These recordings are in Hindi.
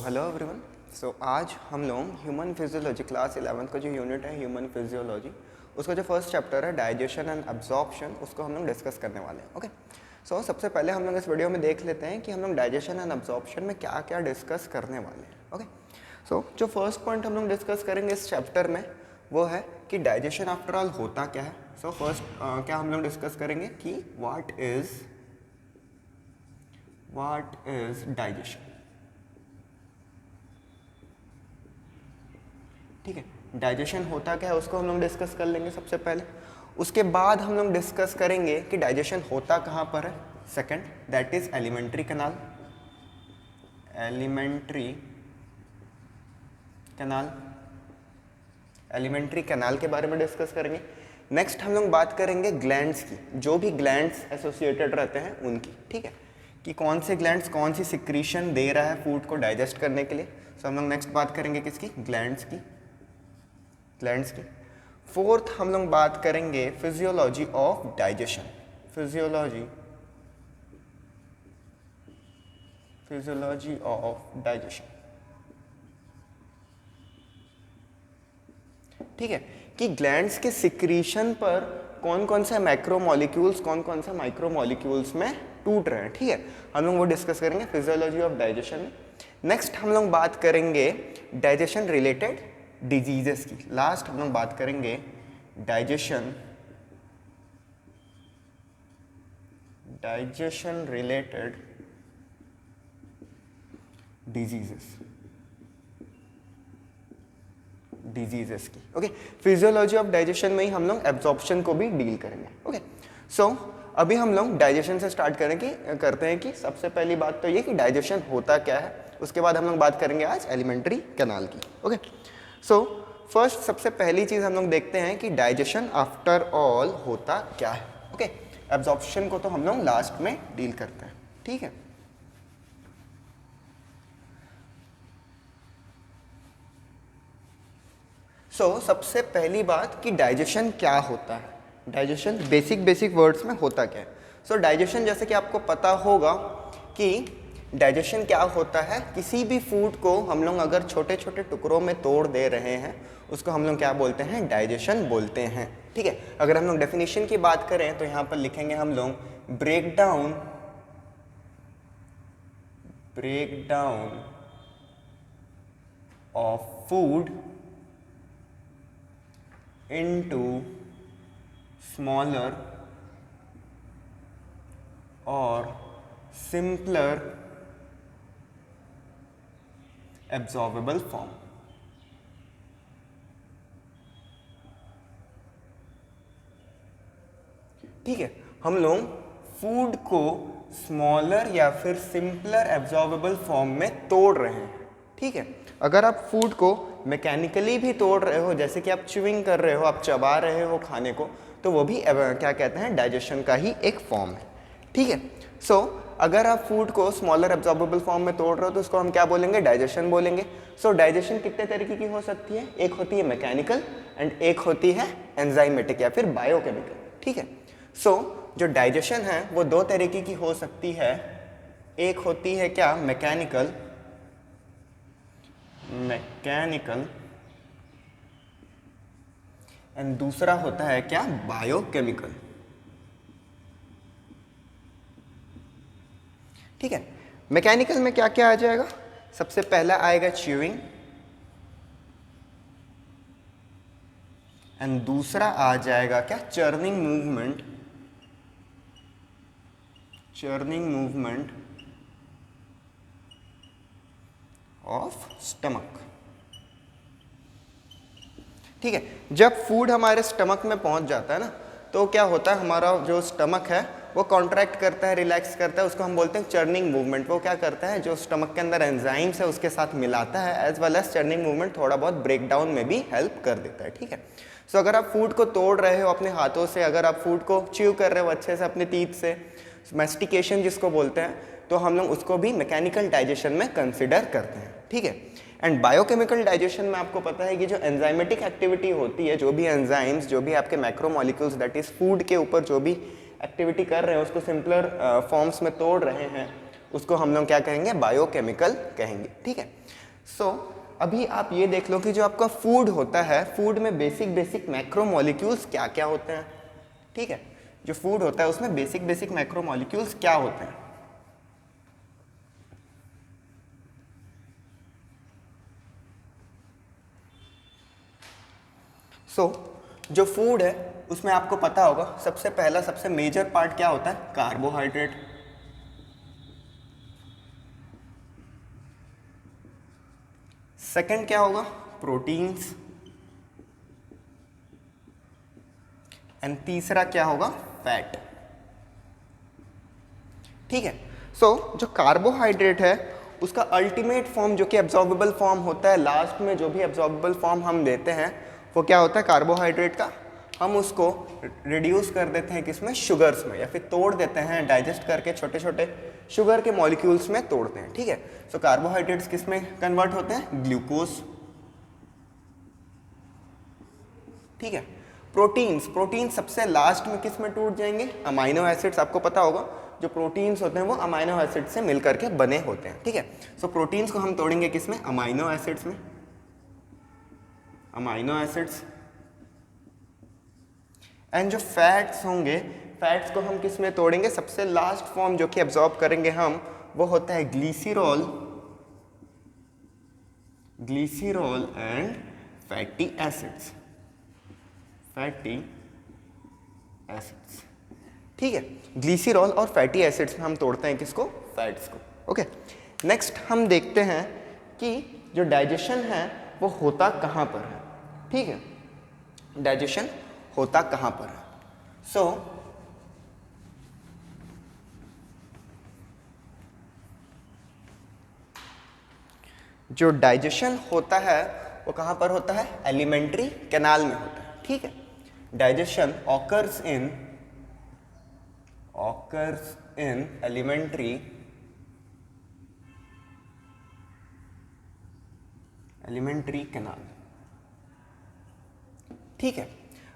Hello everyone. आज हम लोग ह्यूमन फिजियोलॉजी क्लास 11th का जो यूनिट है ह्यूमन फिजियोलॉजी, उसका जो फर्स्ट चैप्टर है डाइजेशन एंड एब्जॉर्प्शन, उसको हम लोग डिस्कस करने वाले हैं। ओके, सबसे पहले हम लोग इस वीडियो में देख लेते हैं कि हम लोग डाइजेशन एंड एब्जॉर्प्शन में क्या क्या डिस्कस करने वाले हैं। ओके, जो फर्स्ट पॉइंट हम लोग डिस्कस करेंगे इस चैप्टर में वो है कि डाइजेशन आफ्टर ऑल होता क्या है। फर्स्ट क्या हम लोग डिस्कस करेंगे कि व्हाट इज डाइजेशन। ठीक है, डाइजेशन होता क्या है उसको हम लोग डिस्कस कर लेंगे सबसे पहले। उसके बाद हम लोग डिस्कस करेंगे कि डाइजेशन होता कहाँ पर है। Second, that is alimentary canal. Alimentary canal के बारे में डिस्कस करेंगे। नेक्स्ट हम लोग बात करेंगे ग्लैंड्स की, जो भी ग्लैंड्स एसोसिएटेड रहते हैं उनकी। ठीक है, कि कौन से ग्लैंड्स कौन सी सिक्रीशन दे रहा है फूड को डाइजेस्ट करने के लिए। हम लोग नेक्स्ट बात करेंगे किसकी, ग्लैंड्स की। फोर्थ हम लोग बात करेंगे physiology of digestion. Physiology of digestion. ठीक है, कि ग्लैंड्स के सिक्रीशन पर कौन कौन सा मैक्रोमोलिक्यूल्स कौन कौन सा माइक्रोमोलिक्यूल्स में टूट रहे हैं। ठीक है, हम लोग वो डिस्कस करेंगे फिजियोलॉजी ऑफ डाइजेशन में। नेक्स्ट हम लोग बात करेंगे डाइजेशन रिलेटेड डिजीजेस की। लास्ट हम लोग बात करेंगे डाइजेशन रिलेटेड डिजीजेस की। ओके, फिजियोलॉजी ऑफ डाइजेशन में ही हम लोग एब्जॉर्प्शन को भी डील करेंगे। ओके, अभी हम लोग डाइजेशन से स्टार्ट करते हैं कि सबसे पहली बात तो ये कि डाइजेशन होता क्या है। उसके बाद हम लोग बात करेंगे आज एलिमेंट्री कैनाल की। ओके, फर्स्ट सबसे पहली चीज हम लोग देखते हैं कि डाइजेशन आफ्टर ऑल होता क्या है। ओके, एब्जॉर्प्शन को तो हम लोग लास्ट में डील करते हैं। ठीक है, सबसे पहली बात कि डाइजेशन क्या होता है। डाइजेशन बेसिक वर्ड्स में होता क्या है। डाइजेशन जैसे कि आपको पता होगा कि डाइजेशन क्या होता है, किसी भी फूड को हम लोग अगर छोटे छोटे टुकड़ों में तोड़ दे रहे हैं उसको हम लोग क्या बोलते हैं, डाइजेशन बोलते हैं। ठीक है, अगर हम लोग डेफिनेशन की बात करें तो यहाँ पर लिखेंगे हम लोग break down of food into smaller or simpler absorbable form। ठीक है, हम लोग फूड को स्मॉलर या फिर सिंपलर एब्जॉर्बेबल फॉर्म में तोड़ रहे हैं। ठीक है, अगर आप फूड को मैकेनिकली भी तोड़ रहे हो, जैसे कि आप च्यूइंग कर रहे हो, आप चबा रहे हो खाने को, तो वो भी क्या कहते हैं, डाइजेशन का ही एक फॉर्म है। ठीक है, अगर आप फूड को स्मॉलर एब्जॉर्बेबल फॉर्म में तोड़ रहे हो तो उसको हम क्या बोलेंगे, डाइजेशन बोलेंगे। डाइजेशन कितने तरीके की हो सकती है, एक होती है मैकेनिकल एंड एक होती है एंजाइमेटिक या फिर बायोकेमिकल। ठीक है, जो डाइजेशन है वो दो तरीके की हो सकती है। एक होती है क्या, मैकेनिकल एंड दूसरा होता है क्या, बायोकेमिकल। ठीक है, मैकेनिकल में क्या क्या आ जाएगा, सबसे पहला आएगा च्यूइंग एंड दूसरा आ जाएगा क्या, चर्निंग मूवमेंट ऑफ स्टमक। ठीक है, जब फूड हमारे स्टमक में पहुंच जाता है ना, तो क्या होता है, हमारा जो स्टमक है वो कॉन्ट्रैक्ट करता है, रिलैक्स करता है, उसको हम बोलते हैं चर्निंग मूवमेंट। वो क्या करता है, जो स्टमक के अंदर एंजाइम्स है उसके साथ मिलाता है, as well as churning movement थोड़ा बहुत ब्रेक डाउन में भी हेल्प कर देता है। ठीक है, अगर आप फूड को तोड़ रहे हो अपने हाथों से, अगर आप फूड को च्यू कर रहे हो अच्छे से अपने टीथ से, मैस्टिकेशन जिसको बोलते हैं, तो हम लोग उसको भी मैकेनिकल डाइजेशन में कंसिडर करते हैं। ठीक है, एंड बायोकेमिकल डाइजेशन में आपको पता है कि जो एंजाइमेटिक एक्टिविटी होती है, जो भी एंजाइम्स, जो भी आपके मैक्रोमोलिक्यूल्स दैट इज फूड के ऊपर जो भी एक्टिविटी कर रहे हैं उसको सिंपलर फॉर्म्स में तोड़ रहे हैं, उसको हम लोग क्या कहेंगे, बायोकेमिकल कहेंगे। ठीक है। सो अभी आप ये देख लो कि जो आपका फूड होता है, फूड में बेसिक मैक्रोमोलिक्यूल्स क्या क्या होते हैं। ठीक है, जो फूड होता है उसमें बेसिक मैक्रोमोलिक्यूल्स क्या होते हैं। जो फूड है उसमें आपको पता होगा सबसे पहला सबसे मेजर पार्ट क्या होता है, कार्बोहाइड्रेट। सेकंड क्या होगा, प्रोटीन्स। एंड तीसरा क्या होगा, फैट। ठीक है। जो कार्बोहाइड्रेट है उसका अल्टीमेट फॉर्म जो कि एब्जॉर्बेबल फॉर्म होता है, लास्ट में जो भी एब्जॉर्बेबल फॉर्म हम देते हैं वो क्या होता है, कार्बोहाइड्रेट का। हम उसको रिड्यूस कर देते हैं किसमें, शुगर्स में, या फिर तोड़ देते हैं डाइजेस्ट करके, छोटे छोटे शुगर के मॉलिक्यूल्स में तोड़ते हैं। ठीक है। कार्बोहाइड्रेट्स किस में कन्वर्ट होते हैं, ग्लूकोज। ठीक है। प्रोटीन्स सबसे लास्ट में किस में टूट जाएंगे, अमाइनो एसिड्स। आपको पता होगा जो प्रोटीन्स होते हैं वो अमाइनो एसिड से मिलकर के बने होते हैं। ठीक है। प्रोटीन्स को हम तोड़ेंगे किस में, अमाइनो एसिड्स में, अमाइनो एसिड्स। एंड जो फैट्स होंगे, फैट्स को हम किस में तोड़ेंगे, सबसे लास्ट फॉर्म जो कि एब्जॉर्ब करेंगे हम वो होता है glycerol, glycerol and fatty acids, fatty acids. ठीक है। ग्लिसरॉल और फैटी एसिड्स में हम तोड़ते हैं किसको, फैट्स को। ओके। नेक्स्ट हम देखते हैं कि जो डाइजेशन है वो होता कहाँ पर है। ठीक है, डाइजेशन होता कहाँ पर है। जो डाइजेशन होता है वो कहाँ पर होता है, एलिमेंट्री कैनाल में होता है। ठीक है। Digestion occurs in alimentary canal. ठीक है।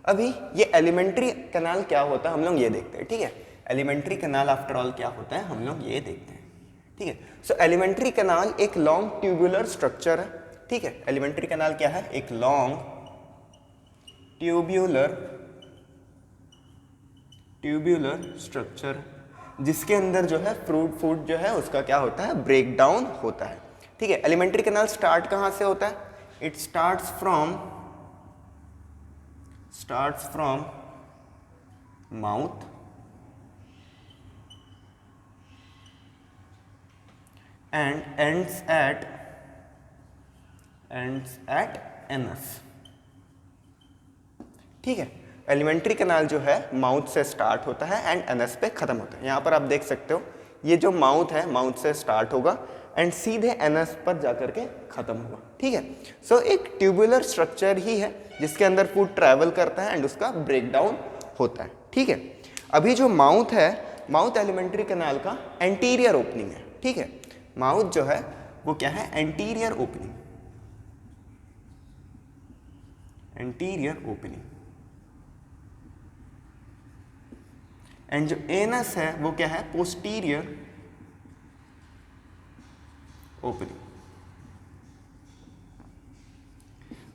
अभी ये एलिमेंट्री कैनाल क्या होता है हम लोग ये देखते हैं। ठीक है, एलिमेंट्री कैनाल आफ्टर ऑल क्या होता है हम लोग ये देखते हैं। ठीक है। एलिमेंट्री कैनाल एक लॉन्ग ट्यूबुलर स्ट्रक्चर है। ठीक है, एलिमेंट्री कैनाल क्या है, एक लॉन्ग ट्यूब्यूलर स्ट्रक्चर जिसके अंदर जो है फूड जो है उसका क्या होता है, ब्रेक डाउन होता है। ठीक है। एलिमेंट्री कैनाल स्टार्ट कहाँ से होता है, it starts from mouth and ends at anus. ठीक है। एलिमेंट्री कैनाल जो है माउथ से स्टार्ट होता है एंड एनस पे खत्म होता है। यहाँ पर आप देख सकते हो ये जो माउथ है, माउथ से स्टार्ट होगा एंड सीधे एनस पर जाकर के खत्म होगा। ठीक है। एक ट्यूबुलर स्ट्रक्चर ही है जिसके अंदर फूड ट्रैवल करता है एंड उसका ब्रेक डाउन होता है। ठीक है। अभी जो माउथ है, माउथ एलिमेंट्री कैनाल का एंटीरियर ओपनिंग है। ठीक है, माउथ जो है वो क्या है, एंटीरियर ओपनिंग, एंड जो एनस है वो क्या है, पोस्टीरियर ओपनिंग।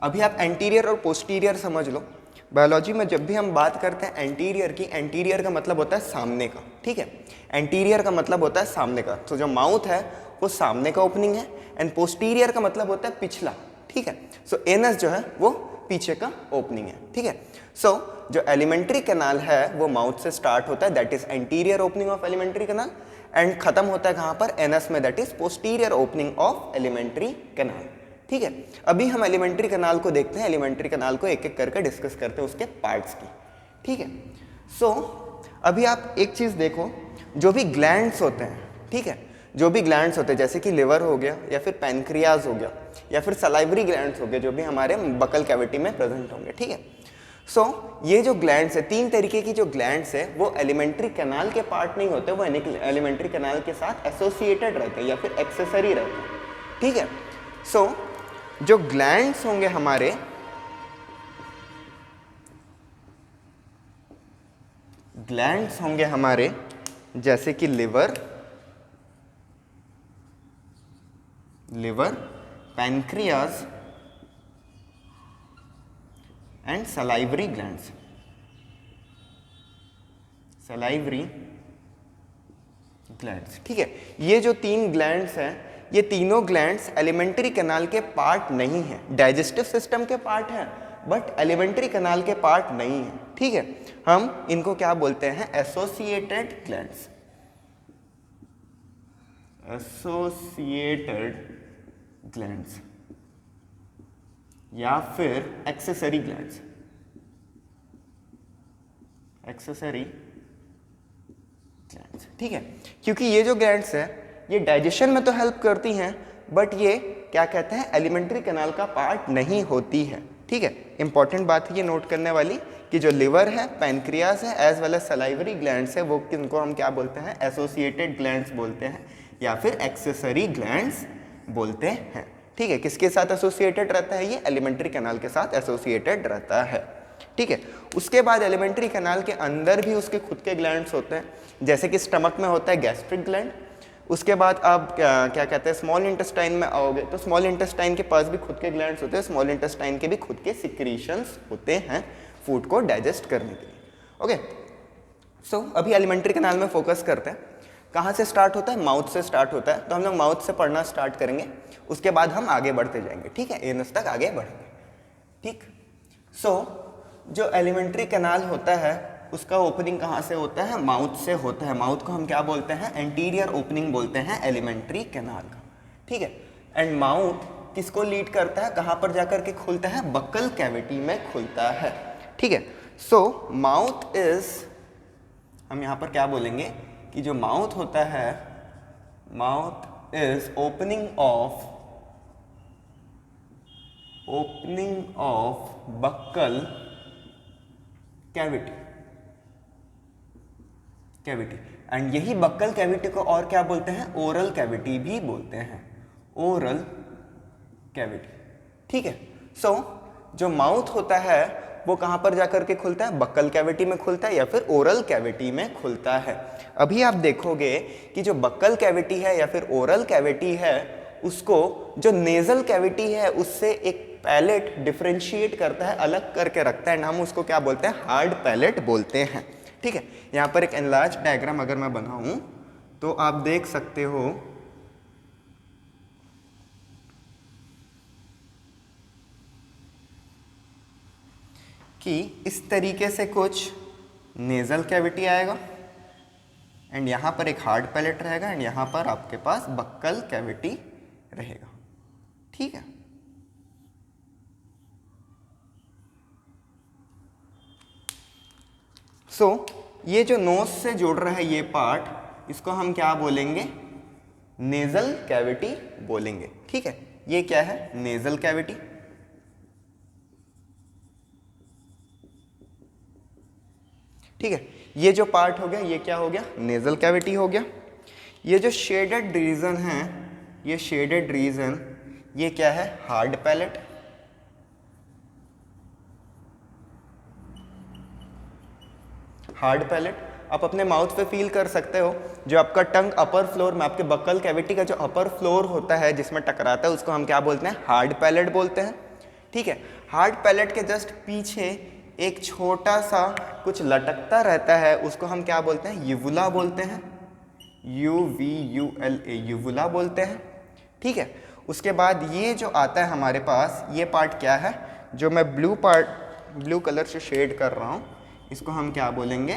अभी आप एंटीरियर और पोस्टीरियर समझ लो। बायोलॉजी में जब भी हम बात करते हैं एंटीरियर की, एंटीरियर का मतलब होता है सामने का। ठीक है, एंटीरियर का मतलब होता है सामने का। तो जो माउथ है वो सामने का ओपनिंग है एंड पोस्टीरियर का मतलब होता है पिछला। ठीक है। एनस जो है वो पीछे का ओपनिंग है। ठीक है। जो एलिमेंट्री कैनाल है वो माउथ से स्टार्ट होता है, that is anterior opening of alimentary canal, and खत्म होता है कहाँ पर, एनस में, that is posterior opening of alimentary canal. ठीक है। अभी हम एलिमेंट्री कैनाल को देखते हैं, एलिमेंट्री कैनाल को एक एक करके डिस्कस करते हैं उसके पार्ट्स की। ठीक है। अभी आप एक चीज देखो, जो भी ग्लैंड्स होते हैं, ठीक है, जो भी ग्लैंड्स होते हैं जैसे कि लिवर हो गया या फिर पैनक्रियाज हो गया या फिर सलाइवरी ग्लैंड्स हो गए जो भी हमारे बकल कैविटी में प्रेजेंट होंगे। ठीक है। ये जो ग्लैंड्स है, 3 तरीके की जो ग्लैंड्स है वो एलिमेंट्री कैनाल के पार्ट नहीं होते, वो एलिमेंट्री कैनाल के साथ एसोसिएटेड रहते हैं या फिर एक्सेसरी रहते हैं। ठीक है। जो ग्लैंड्स होंगे हमारे, जैसे कि liver, liver, pancreas and salivary glands. Salivary glands, ठीक है। ये जो 3 ग्लैंड्स हैं, ये तीनों ग्लैंड्स एलिमेंट्री कैनाल के पार्ट नहीं है, डाइजेस्टिव सिस्टम के पार्ट हैं बट एलिमेंट्री कैनाल के पार्ट नहीं है, ठीक है। हम इनको क्या बोलते हैं? एसोसिएटेड ग्लैंड्स, एसोसिएटेड ग्लैंड्स या फिर एक्सेसरी ग्लैंड्स, एक्सेसरी ग्लैंड्स, ठीक है। क्योंकि ये जो ग्लैंड्स है ये डाइजेशन में तो हेल्प करती हैं बट ये क्या कहते हैं? एलिमेंट्री कैनाल का पार्ट नहीं होती है, ठीक है। इंपॉर्टेंट बात है ये नोट करने वाली कि जो लिवर है, पैनक्रियाज है as well as salivary glands है, वो किनको हम क्या बोलते हैं? एसोसिएटेड ग्लैंड्स बोलते हैं या फिर एक्सेसरी ग्लैंड्स बोलते हैं, ठीक है। किसके साथ एसोसिएटेड रहता है? ये एलिमेंट्री कैनाल के साथ एसोसिएटेड रहता है, ठीक है। उसके बाद एलिमेंट्री कैनाल के अंदर भी उसके खुद के ग्लैंड्स होते हैं, जैसे कि स्टमक में होता है गैस्ट्रिक ग्लैंड। उसके बाद आप क्या कहते हैं? स्मॉल इंटेस्टाइन में आओगे तो स्मॉल इंटेस्टाइन के पास भी खुद के ग्लैंड्स होते हैं, स्मॉल इंटेस्टाइन के भी खुद के सिक्रीशंस होते हैं फूड को डाइजेस्ट करने के लिए, ओके। सो अभी एलिमेंट्री कैनाल में फोकस करते हैं। कहाँ से स्टार्ट होता है? माउथ से स्टार्ट होता है, तो हम लोग माउथ से पढ़ना स्टार्ट करेंगे, उसके बाद हम आगे बढ़ते जाएंगे, ठीक है। एनस तक आगे बढ़ेंगे, ठीक। सो जो एलिमेंट्री कैनाल होता है उसका ओपनिंग कहाँ से होता है? माउथ से होता है। माउथ को हम क्या बोलते हैं? एंटीरियर ओपनिंग बोलते हैं एलिमेंट्री कैनाल का, ठीक है। एंड माउथ किसको लीड करता है? कहाँ पर जाकर के खुलता है? बक्कल कैविटी में खुलता है, ठीक है। सो माउथ इज, हम यहाँ पर क्या बोलेंगे कि जो माउथ होता है, mouth is opening of buccal cavity, and यही बक्कल कैविटी को और क्या बोलते हैं? ओरल कैविटी भी बोलते हैं, ओरल कैविटी, ठीक है। सो जो माउथ होता है वो कहाँ पर जाकर के खुलता है? बक्कल कैविटी में खुलता है या फिर ओरल कैविटी में खुलता है। अभी आप देखोगे कि जो बक्कल कैविटी है या फिर ओरल कैविटी है उसको जो नेजल कैविटी है उससे एक पैलेट डिफरेंशिएट करता है, अलग करके रखता है, एंड हम उसको क्या बोलते हैं? हार्ड पैलेट बोलते हैं, ठीक है। यहाँ पर एक एनलार्ज डायग्राम अगर मैं बनाऊं तो आप देख सकते हो कि इस तरीके से कुछ नेजल कैविटी आएगा एंड यहाँ पर एक हार्ड पैलेट रहेगा एंड यहाँ पर आपके पास बक्कल कैविटी रहेगा, ठीक है। सो ये जो नोज से जुड़ रहा है ये पार्ट, इसको हम क्या बोलेंगे? नेजल कैविटी बोलेंगे, ठीक है। ये क्या है? नेजल कैविटी, ठीक है। ये जो पार्ट हो गया ये क्या हो गया? नेजल कैविटी हो गया। ये जो शेडेड रीजन है, ये शेडेड रीजन ये क्या है? Hard palate, hard palate. आप अपने माउथ पे फील कर सकते हो, जो आपका टंग अपर फ्लोर में, आपके बक्कल कैविटी का जो अपर फ्लोर होता है जिसमें टकराता है उसको हम क्या बोलते हैं? हार्ड पैलेट बोलते हैं, ठीक है। हार्ड पैलेट के जस्ट पीछे एक छोटा सा कुछ लटकता रहता है, उसको हम क्या बोलते हैं? यूवुला बोलते हैं, UVULA, यूवुला बोलते हैं, ठीक है। उसके बाद ये जो आता है हमारे पास, ये पार्ट क्या है? जो मैं ब्लू कलर से शेड कर रहा हूँ, इसको हम क्या बोलेंगे?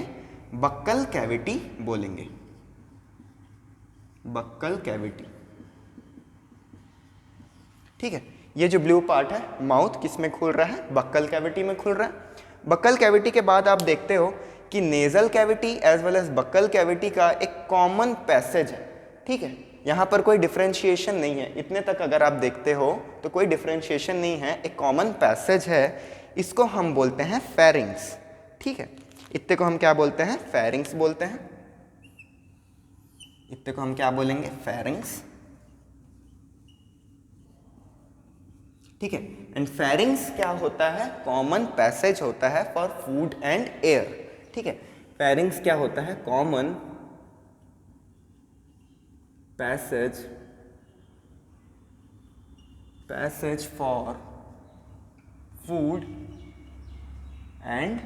बक्कल कैविटी बोलेंगे, बक्कल कैविटी, ठीक है। ये जो ब्लू पार्ट है माउथ किस में खुल रहा है? बक्कल कैविटी में खुल रहा है। बक्कल कैविटी के बाद आप देखते हो कि nasal cavity as well as buccal cavity का एक कॉमन पैसेज है, ठीक है। यहाँ पर कोई डिफरेंशिएशन नहीं है, इतने तक अगर आप देखते हो तो कोई डिफरेंशिएशन नहीं है, एक कॉमन पैसेज है, इसको हम बोलते हैं फेरिंग्स, ठीक है। इतने को हम क्या बोलते हैं? फेरिंग्स बोलते हैं। इतने को हम क्या बोलेंगे? फेरिंग्स, ठीक है। एंड फेरिंग्स क्या होता है? कॉमन पैसेज होता है फॉर फूड एंड एयर, ठीक है। फेरिंग्स क्या होता है? Common passage passage for food and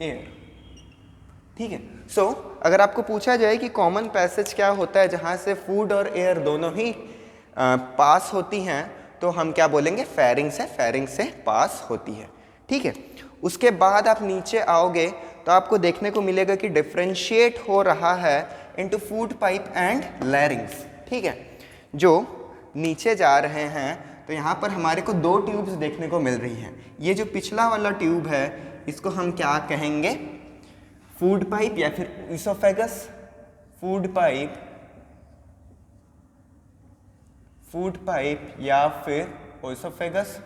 air. ठीक है, सो अगर आपको पूछा जाए कि कॉमन पैसेज क्या होता है जहाँ से फूड और एयर दोनों ही पास होती हैं, तो हम क्या बोलेंगे, फेरिंग्स है, फेरिंग्स से पास होती है। ठीक है, उसके बाद आप नीचे आओगे तो आपको देखने को मिलेगा कि डिफ्रेंशिएट हो रहा है इनटू फूड पाइप एंड लैरिंग्स। ठीक है, जो नीचे जा रहे हैं तो यहाँ पर हमारे को दो ट्यूब्स देखने को मिल रही हैं। ये जो पिछला वाला ट्यूब है इसको हम क्या कहेंगे, फूड पाइप या फिर oesophagus, food pipe, food pipe या फिर ओसोफेगस,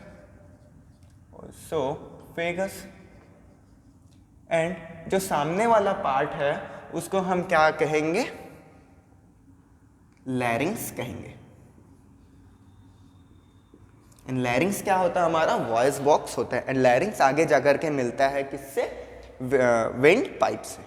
ओसोफेगस। एंड जो सामने वाला पार्ट है उसको हम क्या कहेंगे, लैरिंग्स कहेंगे। एंड लैरिंग्स क्या होता है, हमारा वॉइस बॉक्स होता है। एंड लैरिंग्स आगे जाकर के मिलता है किससे, विंड पाइप से।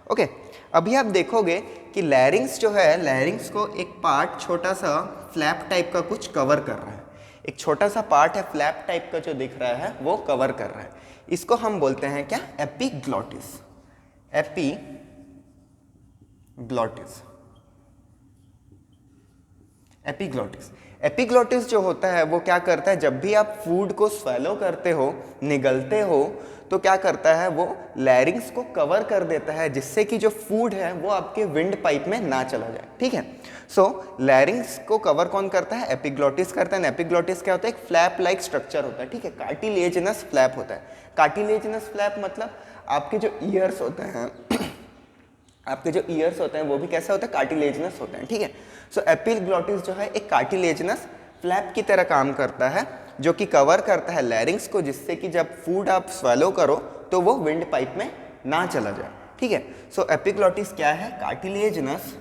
ओके, अभी आप देखोगे कि लैरिंग्स जो है, लैरिंग्स को एक पार्ट छोटा सा फ्लैप टाइप का कुछ कवर कर रहा है। एक छोटा सा पार्ट है फ्लैप टाइप का जो दिख रहा है वो कवर कर रहा है। इसको हम बोलते हैं क्या, एपिग्लॉटिस, एपिग्लॉटिस, एपिग्लॉटिस। एपिग्लॉटिस जो होता है वो क्या करता है, जब भी आप फूड को स्वेलो करते हो, निगलते हो, तो क्या करता है वो लैरिंग्स को कवर कर देता है, जिससे कि जो फूड है वो आपके विंड पाइप में ना चला जाए। ठीक है, सो लैरिंग्स को कवर कौन करता है, एपिग्लॉटिस करता है। एपिग्लॉटिस क्या होता है, एक फ्लैप लाइक स्ट्रक्चर होता है। ठीक है, कार्टिलेजिनस फ्लैप होता है। कार्टिलेजिनस फ्लैप मतलब आपके जो ईयर्स होते हैं आपके जो ईयर्स होते हैं वो भी कैसा होता है, कार्टिलेजिनस होते हैं। ठीक है, सो एपिग्लॉटिस जो है एक कार्टिलेजिनस फ्लैप की तरह काम करता है, जो कि कवर करता है लैरिंग्स को, जिससे कि जब फूड आप स्वेलो करो तो वो विंड पाइप में ना चला जाए। ठीक है, सो एपिग्लॉटिस क्या है, cartilaginous,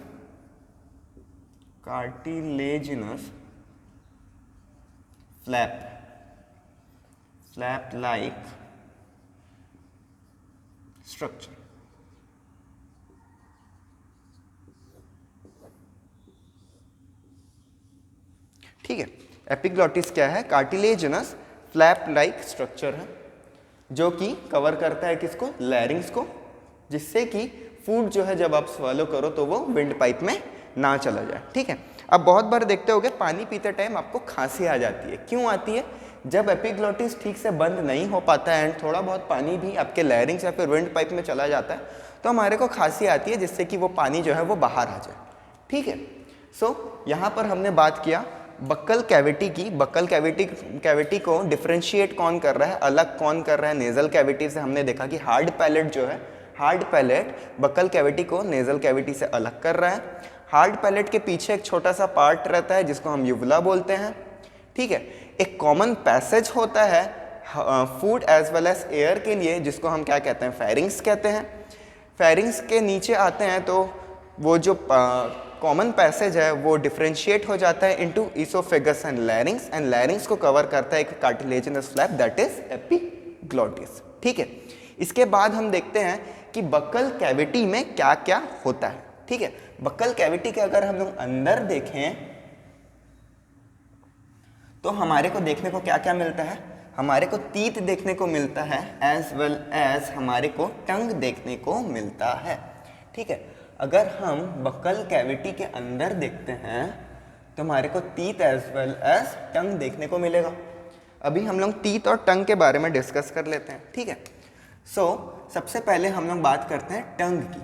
cartilaginous flap, flap like structure. ठीक है, एपिग्लॉटिस क्या है, कार्टिलेजिनस फ्लैप लाइक स्ट्रक्चर है, जो कि कवर करता है किसको, लैरिंग्स को, जिससे कि फूड जो है जब आप स्वेलो करो तो वो विंड पाइप में ना चला जाए। ठीक है, अब बहुत बार देखते होगे पानी पीते टाइम आपको खांसी आ जाती है। क्यों आती है, जब एपिग्लॉटिस ठीक से बंद नहीं हो पाता है एंड थोड़ा बहुत पानी भी आपके लैरिंग्स या फिर विंड पाइप में चला जाता है तो हमारे को खांसी आती है, जिससे कि वो पानी जो है वो बाहर आ जाए। ठीक है, सो यहाँ पर हमने बात किया बक्कल कैविटी की। बक्कल कैविटी को डिफरेंशिएट कौन कर रहा है, अलग कौन कर रहा है नेजल कैविटी से। हमने देखा कि हार्ड पैलेट जो है, हार्ड पैलेट बक्कल कैविटी को नेजल कैविटी से अलग कर रहा है। हार्ड पैलेट के पीछे एक छोटा सा पार्ट रहता है जिसको हम यूवुला बोलते हैं। ठीक है, एक कॉमन पैसेज होता है food as well as air के लिए, जिसको हम क्या कहते हैं, फेरिंग्स कहते हैं। फेरिंग्स के नीचे आते हैं तो वो जो कॉमन पैसेज है वो डिफरेंशिएट हो जाता है इनटू इसोफेगस एंड लैरिंग्स, एंड लैरिंग्स को कवर करता है एक cartilaginous flap, that is epiglottis. ठीक है, इसके बाद हम देखते हैं कि बक्कल कैविटी में क्या क्या होता है। ठीक है, बक्कल कैविटी के अगर हम लोग अंदर देखें तो हमारे को देखने को क्या क्या मिलता है, हमारे को तीत देखने को मिलता है, एज वेल एज हमारे को टंग देखने को मिलता है। ठीक है, अगर हम बक्कल कैविटी के अंदर देखते हैं तो हमारे को तीत एज वेल एज टंग देखने को मिलेगा। अभी हम लोग तीत और टंग के बारे में डिस्कस कर लेते हैं। ठीक है, सो सबसे पहले हम लोग बात करते हैं टंग की।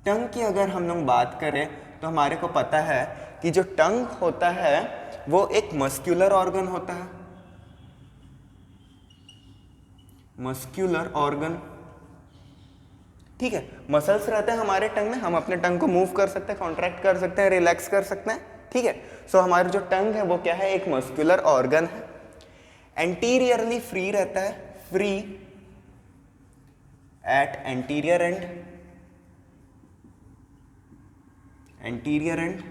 टंग की अगर हम लोग बात करें तो हमारे को पता है कि जो टंग होता है वो एक मस्क्यूलर ऑर्गन होता है, मस्क्यूलर ऑर्गन। ठीक है, मसल्स रहते हैं हमारे टंग में, हम अपने टंग को मूव कर सकते हैं, कॉन्ट्रैक्ट कर सकते हैं, रिलैक्स कर सकते हैं। ठीक है, सो हमारा जो टंग है वो क्या है, एक मस्क्यूलर ऑर्गन है। एंटीरियरली फ्री रहता है, free at anterior and, anterior and.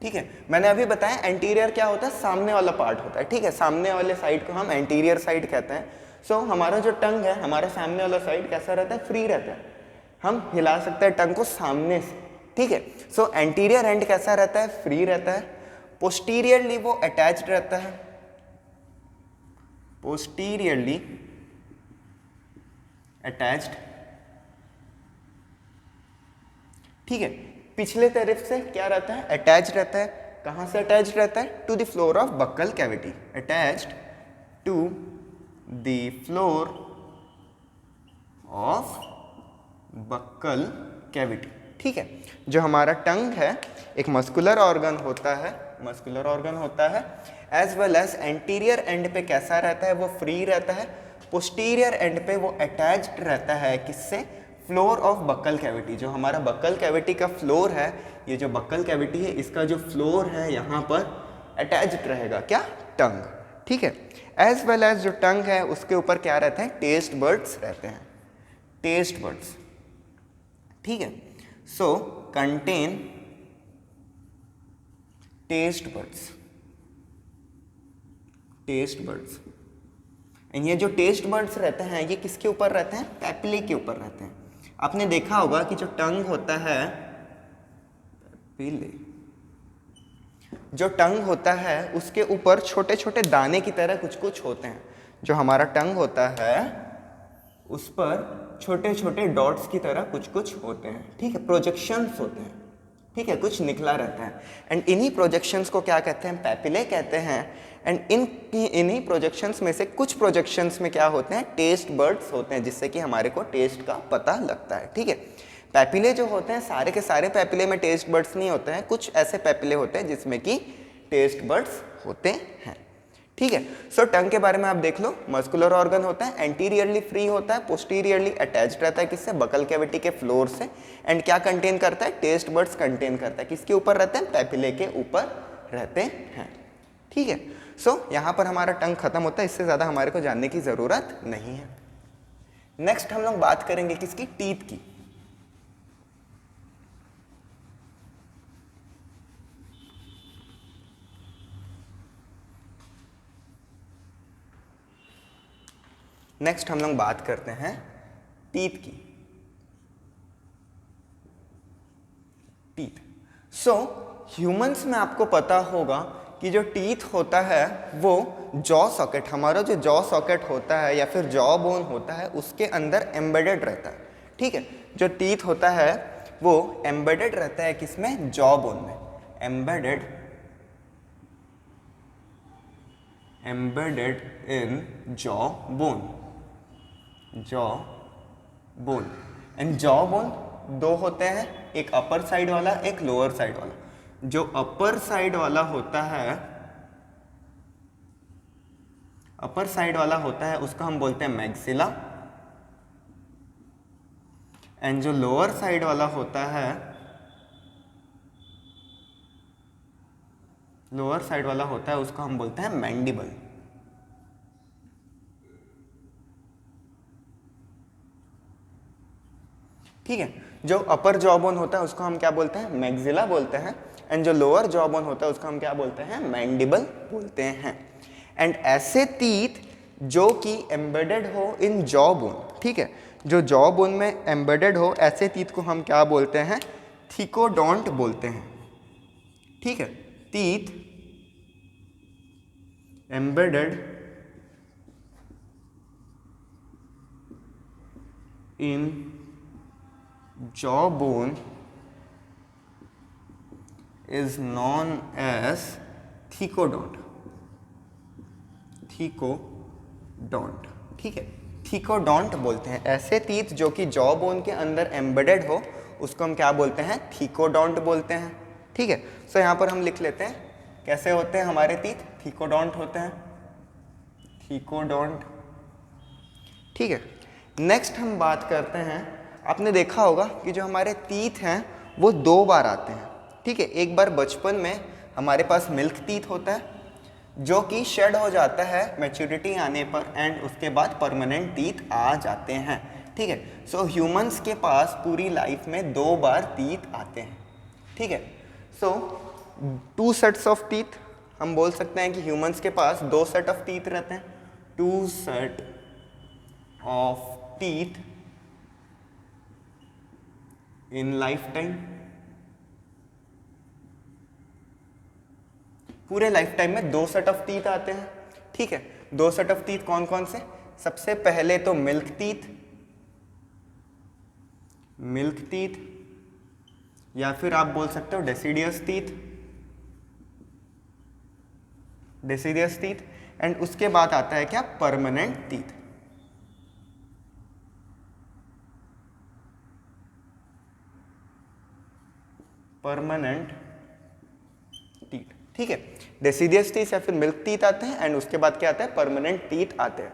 ठीक है, मैंने अभी बताया एंटीरियर क्या होता है, सामने वाला पार्ट होता है। ठीक है, सामने वाले साइड को हम एंटीरियर साइड कहते हैं। सो हमारा जो टंग है, हमारे सामने वाला साइड कैसा रहता है, फ्री रहता है, हम हिला सकते हैं टंग को सामने से। ठीक है। सो एंटीरियर एंड कैसा रहता है, फ्री रहता है। पोस्टीरियरली वो अटैच्ड रहता है, पोस्टीरियरली अटैच्ड, ठीक है। पिछले तरफ से क्या रहता है, अटैच्ड रहता है। कहां से अटैच्ड रहता है, to the floor of buccal cavity, attached to the floor of buccal cavity, ठीक है। जो हमारा टंग है एक मस्कुलर ऑर्गन होता है, मस्कुलर ऑर्गन होता है, as well as anterior end पे कैसा रहता है, वो फ्री रहता है। पोस्टीरियर एंड पे वो अटैच्ड रहता है किससे, फ्लोर ऑफ बक्कल कैविटी। जो हमारा बक्कल कैविटी का फ्लोर है, ये जो बक्कल कैविटी है इसका जो फ्लोर है यहाँ पर अटैच्ड रहेगा, क्या, टंग, ठीक है। एज वेल एज जो टंग है उसके ऊपर क्या रहते हैं, टेस्ट बर्ड्स रहते हैं, टेस्ट बर्ड्स, ठीक है। So contain taste buds, taste buds. ये जो टेस्ट बर्ड्स रहते हैं ये किसके ऊपर रहते हैं, पैपिले के ऊपर रहते हैं। आपने देखा होगा कि जो टंग होता है, पैपिले, जो टंग होता है उसके ऊपर छोटे छोटे दाने की तरह कुछ कुछ होते हैं। जो हमारा टंग होता है उस पर छोटे छोटे डॉट्स की तरह कुछ कुछ होते हैं, ठीक है, प्रोजेक्शंस होते हैं, ठीक है, कुछ निकला रहता है। एंड इन्हीं प्रोजेक्शंस को क्या कहते हैं, पैपिले कहते हैं। एंड इन्हीं प्रोजेक्शंस में से कुछ प्रोजेक्शंस में क्या होते हैं, टेस्ट बर्ड्स होते हैं, जिससे कि हमारे को टेस्ट का पता लगता है, ठीक है। पैपिले जो होते हैं सारे के सारे पैपिले में टेस्ट बर्ड्स नहीं होते हैं, कुछ ऐसे पैपिले होते हैं जिसमें कि टेस्ट बर्ड्स होते हैं, ठीक है। सो टंग के बारे में आप देख लो, मस्कुलर ऑर्गन होता है, एंटीरियरली फ्री होता है, पोस्टीरियरली अटैच्ड रहता है किससे, बकल कैविटी के फ्लोर से। एंड क्या कंटेन करता है, टेस्ट बर्ड्स कंटेन करता है, किसके ऊपर रहते हैं, पैपिले के ऊपर रहते हैं, ठीक है। सो यहाँ पर हमारा टंग खत्म होता है, इससे ज़्यादा हमारे को जानने की ज़रूरत नहीं है। नेक्स्ट हम लोग बात करेंगे किसकी, टीथ की। नेक्स्ट हम लोग बात करते हैं टीथ की, टीथ। सो ह्यूमंस में आपको पता होगा कि जो टीथ होता है वो जॉ सॉकेट, हमारा जो जॉ सॉकेट होता है या फिर जॉ बोन होता है उसके अंदर एम्बेडेड रहता है, ठीक है। जो टीथ होता है वो एम्बेडेड रहता है किसमें, जॉ बोन में, embedded, embedded in jaw bone, jaw bone. And jaw bone दो होते हैं, एक अपर साइड वाला, एक लोअर साइड वाला। जो अपर साइड वाला होता है, अपर साइड वाला होता है उसको हम बोलते हैं मैक्सिला। एंड जो लोअर साइड वाला होता है, लोअर साइड वाला होता है उसको हम बोलते हैं मैंडिबल, ठीक है। जो अपर जॉ बोन होता है उसको हम क्या बोलते हैं, मैक्सिला बोलते हैं। एंड जो लोअर जॉ बोन होता है उसको हम क्या बोलते हैं, मैंडिबल बोलते हैं। एंड ऐसे टीथ जो कि एम्बेडेड हो इन जॉ बोन, ठीक है, जो जॉ बोन में एम्बेडेड हो, ऐसे टीथ को हम क्या बोलते हैं, थिकोडोंट बोलते हैं, ठीक है। Teeth embedded in jawbone is known as thecodont, thecodont, ठीक है, थीकोडोंट बोलते हैं। ऐसे टीथ जो कि जॉ बोन के अंदर एम्बेडेड हो उसको हम क्या बोलते हैं, थीकोडोंट बोलते हैं, ठीक है। सो यहाँ पर हम लिख लेते हैं कैसे होते हैं हमारे टीथ, थीकोडोंट होते हैं, थीकोडोंट, ठीक है। नेक्स्ट हम बात करते हैं, आपने देखा होगा कि जो हमारे टीथ हैं वो दो बार आते हैं, ठीक है। एक बार बचपन में हमारे पास मिल्क टीथ होता है जो कि शेड हो जाता है मैच्योरिटी आने पर, एंड उसके बाद परमानेंट टीथ आ जाते हैं, ठीक है। सो ह्यूमंस के पास पूरी लाइफ में दो बार टीथ आते हैं, ठीक है। सो 2 सेट्स ऑफ टीथ, हम बोल सकते हैं कि ह्यूमंस के पास 2 सेट ऑफ टीथ रहते हैं, 2 set of teeth in life time, पूरे लाइफ टाइम में 2 सेट ऑफ टीथ आते हैं, ठीक है। 2 सेट ऑफ टीथ कौन कौन से? सबसे पहले तो मिल्क टीथ, या फिर आप बोल सकते हो डेसिडियस टीथ, एंड उसके बाद आता है क्या? Permanent teeth. परमानेंट टीथ, ठीक है। डेसिडियस टीथ या फिर मिल्क टीथ आते हैं, एंड उसके बाद क्या आता है? परमानेंट टीथ आते हैं।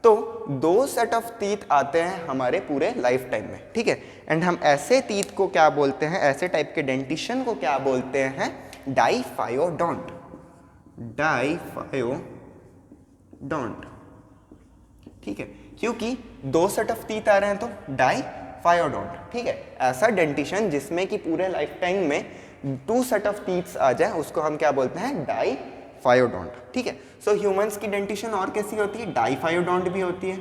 तो 2 सेट ऑफ टीथ आते हैं हमारे पूरे लाइफ टाइम में, ठीक है। एंड हम ऐसे टीथ को क्या बोलते हैं, ऐसे टाइप के डेंटिशन को क्या बोलते हैं? डाइफायोडोंट। ठीक है, क्योंकि 2 सेट ऑफ टीथ आ रहे हैं तो डाइफायोडोंट, ठीक है। ऐसा डेंटिशन जिसमें कि पूरे लाइफ टाइम में 2 सेट ऑफ टीथ्स आ जाए उसको हम क्या बोलते हैं? डाइफायोडोंट, ठीक है। सो ह्यूमंस की डेंटिशन और कैसी होती है? डाइफायोडोंट भी होती है,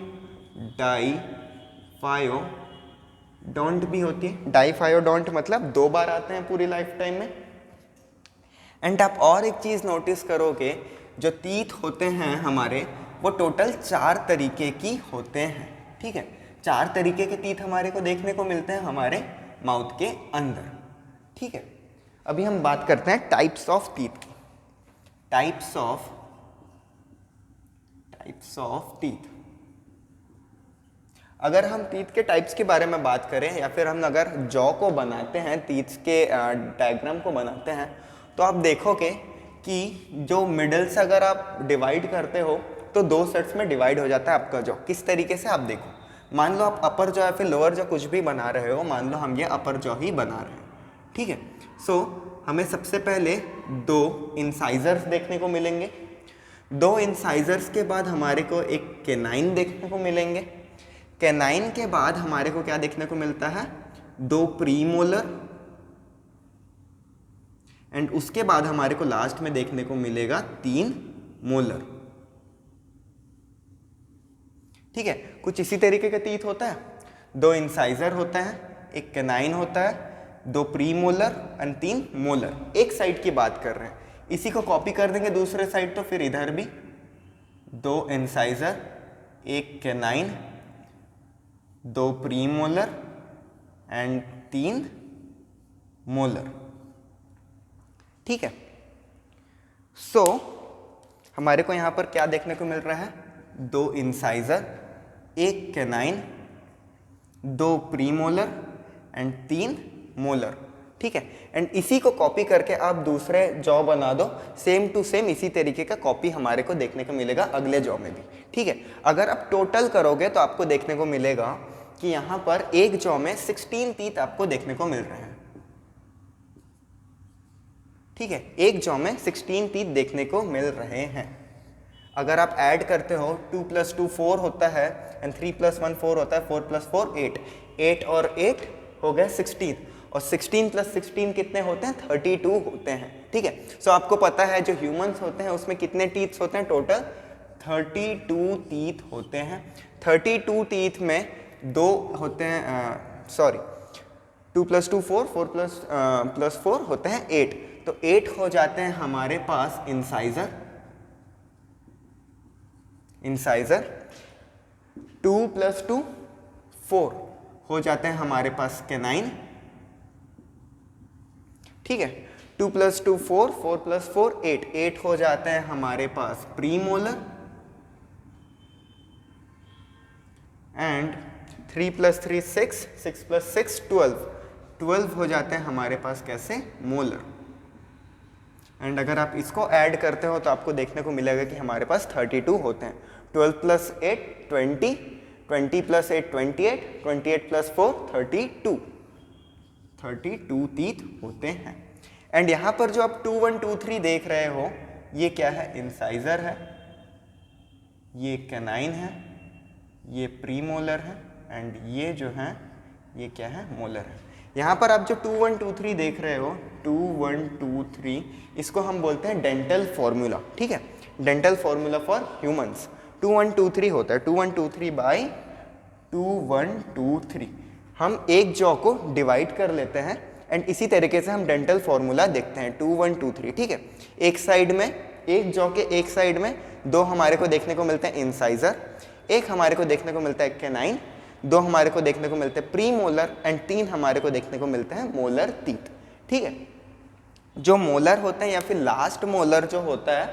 डाइफायोडोंट मतलब 2 बार आते हैं पूरी लाइफ टाइम में। एंड आप और एक चीज़ नोटिस करोगे, जो टीथ होते हैं हमारे वो टोटल 4 तरीके की होते हैं, ठीक है। 4 तरीके के टीथ हमारे को देखने को मिलते हैं हमारे माउथ के अंदर, ठीक है। अभी हम बात करते हैं टाइप्स ऑफ टीथ की। Types of teeth. अगर हम टीथ के टाइप्स के बारे में बात करें, या फिर हम अगर जॉ को बनाते हैं, टीथ के डायग्राम को बनाते हैं, तो आप देखोगे कि जो मिडल से अगर आप डिवाइड करते हो तो 2 सेट्स में डिवाइड हो जाता है आपका जॉ। किस तरीके से? आप देखो, मान लो आप अपर जॉ या फिर लोअर जॉ कुछ भी बना रहे हो, मान लो हम ये अपर जॉ ही बना रहे हैं, ठीक है। सो हमें सबसे पहले 2 इंसाइजर्स देखने को मिलेंगे। 2 इंसाइजर्स के बाद हमारे को एक कैनाइन देखने को मिलेंगे। कैनाइन के बाद हमारे को क्या देखने को मिलता है? 2 प्रीमोलर, एंड उसके बाद हमारे को लास्ट में देखने को मिलेगा 3 मोलर, ठीक है। कुछ इसी तरीके का टीथ होता है। 2 इंसाइजर होता है, एक कैनाइन होता है, 2 प्रीमोलर एंड 3 मोलर। एक साइड की बात कर रहे हैं, इसी को कॉपी कर देंगे दूसरे साइड, तो फिर इधर भी 2 इंसाइजर, एक कैनाइन, 2 प्रीमोलर एंड 3 मोलर, ठीक है। सो हमारे को यहाँ पर क्या देखने को मिल रहा है? 2 इंसाइजर, एक कैनाइन, 2 प्रीमोलर एंड 3 मोलर, ठीक है। एंड इसी को कॉपी करके आप दूसरे जॉ बना दो, सेम टू सेम इसी तरीके का कॉपी हमारे को देखने को मिलेगा अगले जॉ में भी, ठीक है। अगर आप टोटल करोगे तो आपको देखने को मिलेगा कि यहाँ पर एक जॉ में 16 टीथ आपको देखने को मिल रहे हैं, ठीक है। एक जॉ में 16 टीथ देखने को मिल रहे हैं। अगर आप ऐड करते हो, 2 + 2 4 होता है, एंड 3 + 1 4 होता है, 4 + 4 8, 8 और 8 हो गए 16, और 16 + 16 कितने होते हैं? 32 होते हैं, ठीक है। सो आपको पता है जो ह्यूमंस होते हैं उसमें कितने टीथ्स होते हैं? टोटल 32 टीथ होते हैं। 32 टीथ में 2 होते हैं, 2 + 2 4, 4 + 4 होते हैं 8, तो 8 हो जाते हैं हमारे पास इंसाइजर, 2 + 2 4 हो जाते हैं हमारे पास कैनाइन, ठीक है। 2 + 2 4, 4 + 4 8, 8 हो जाते हैं हमारे पास प्रीमोलर, एंड 3 + 3 6, 6 + 6 12, 12 हो जाते हैं हमारे पास कैसे? मोलर। एंड अगर आप इसको ऐड करते हो तो आपको देखने को मिलेगा कि हमारे पास 32 होते हैं। 12 + 8 20, 20 + 8 28, 28 + 4 32, 32 टीथ होते हैं। एंड यहाँ पर जो आप 2 1 2 3 देख रहे हो, ये क्या है? इंसाइजर है, ये कैनाइन है, ये प्रीमोलर है, एंड ये जो है ये क्या है? मोलर है। यहाँ पर आप जो 2 1 2 3 देख रहे हो, 2 1 2 3, इसको हम बोलते हैं डेंटल फॉर्मूला, ठीक है। डेंटल फॉर्मूला फॉर ह्यूमंस 2 1 2 3 होता है। 2 1 2 3 बाई 2 1 2 3 हम एक जॉ को डिवाइड कर लेते हैं, एंड इसी तरीके से हम डेंटल फॉर्मूला देखते हैं 2 1 2 3, ठीक है। एक साइड में, एक जॉ के एक साइड में दो हमारे को देखने को मिलते हैं इंसाइजर, एक हमारे को देखने को मिलता है कैनाइन, दो हमारे को देखने को मिलते हैं प्री मोलर एंड 3 हमारे को देखने को मिलते हैं मोलर टीथ, ठीक है। जो मोलर होते हैं या फिर लास्ट मोलर जो होता है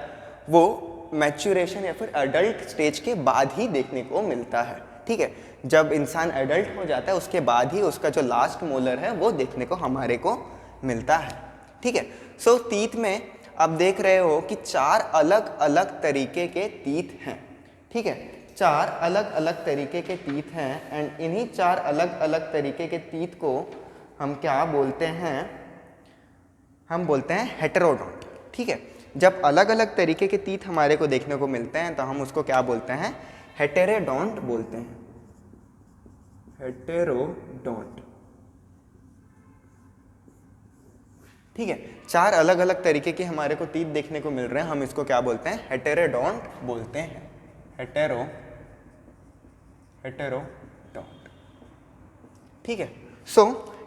वो मैच्योरेशन या फिर अडल्ट स्टेज के बाद ही देखने को मिलता है, ठीक है। जब इंसान एडल्ट हो जाता है उसके बाद ही उसका जो लास्ट मोलर है वो देखने को हमारे को मिलता है, ठीक है। सो टीथ में आप देख रहे हो कि 4 अलग अलग तरीके के टीथ हैं, ठीक है। 4 अलग अलग तरीके के टीथ हैं एंड इन्हीं 4 अलग अलग तरीके के टीथ को हम क्या बोलते हैं, हम बोलते हैं हेटेरोडोंट, ठीक है। जब अलग अलग तरीके के टीथ हमारे को देखने को मिलते हैं तो हम उसको क्या बोलते हैं, हेटेरोडोंट बोलते हैं, हेटेरोडोंट, ठीक है। 4 अलग अलग तरीके के हमारे को टीथ देखने को मिल रहे हैं, हम इसको क्या बोलते हैं, हेटेरोडोंट बोलते हैं, हेटेरोडोंट, ठीक है। सो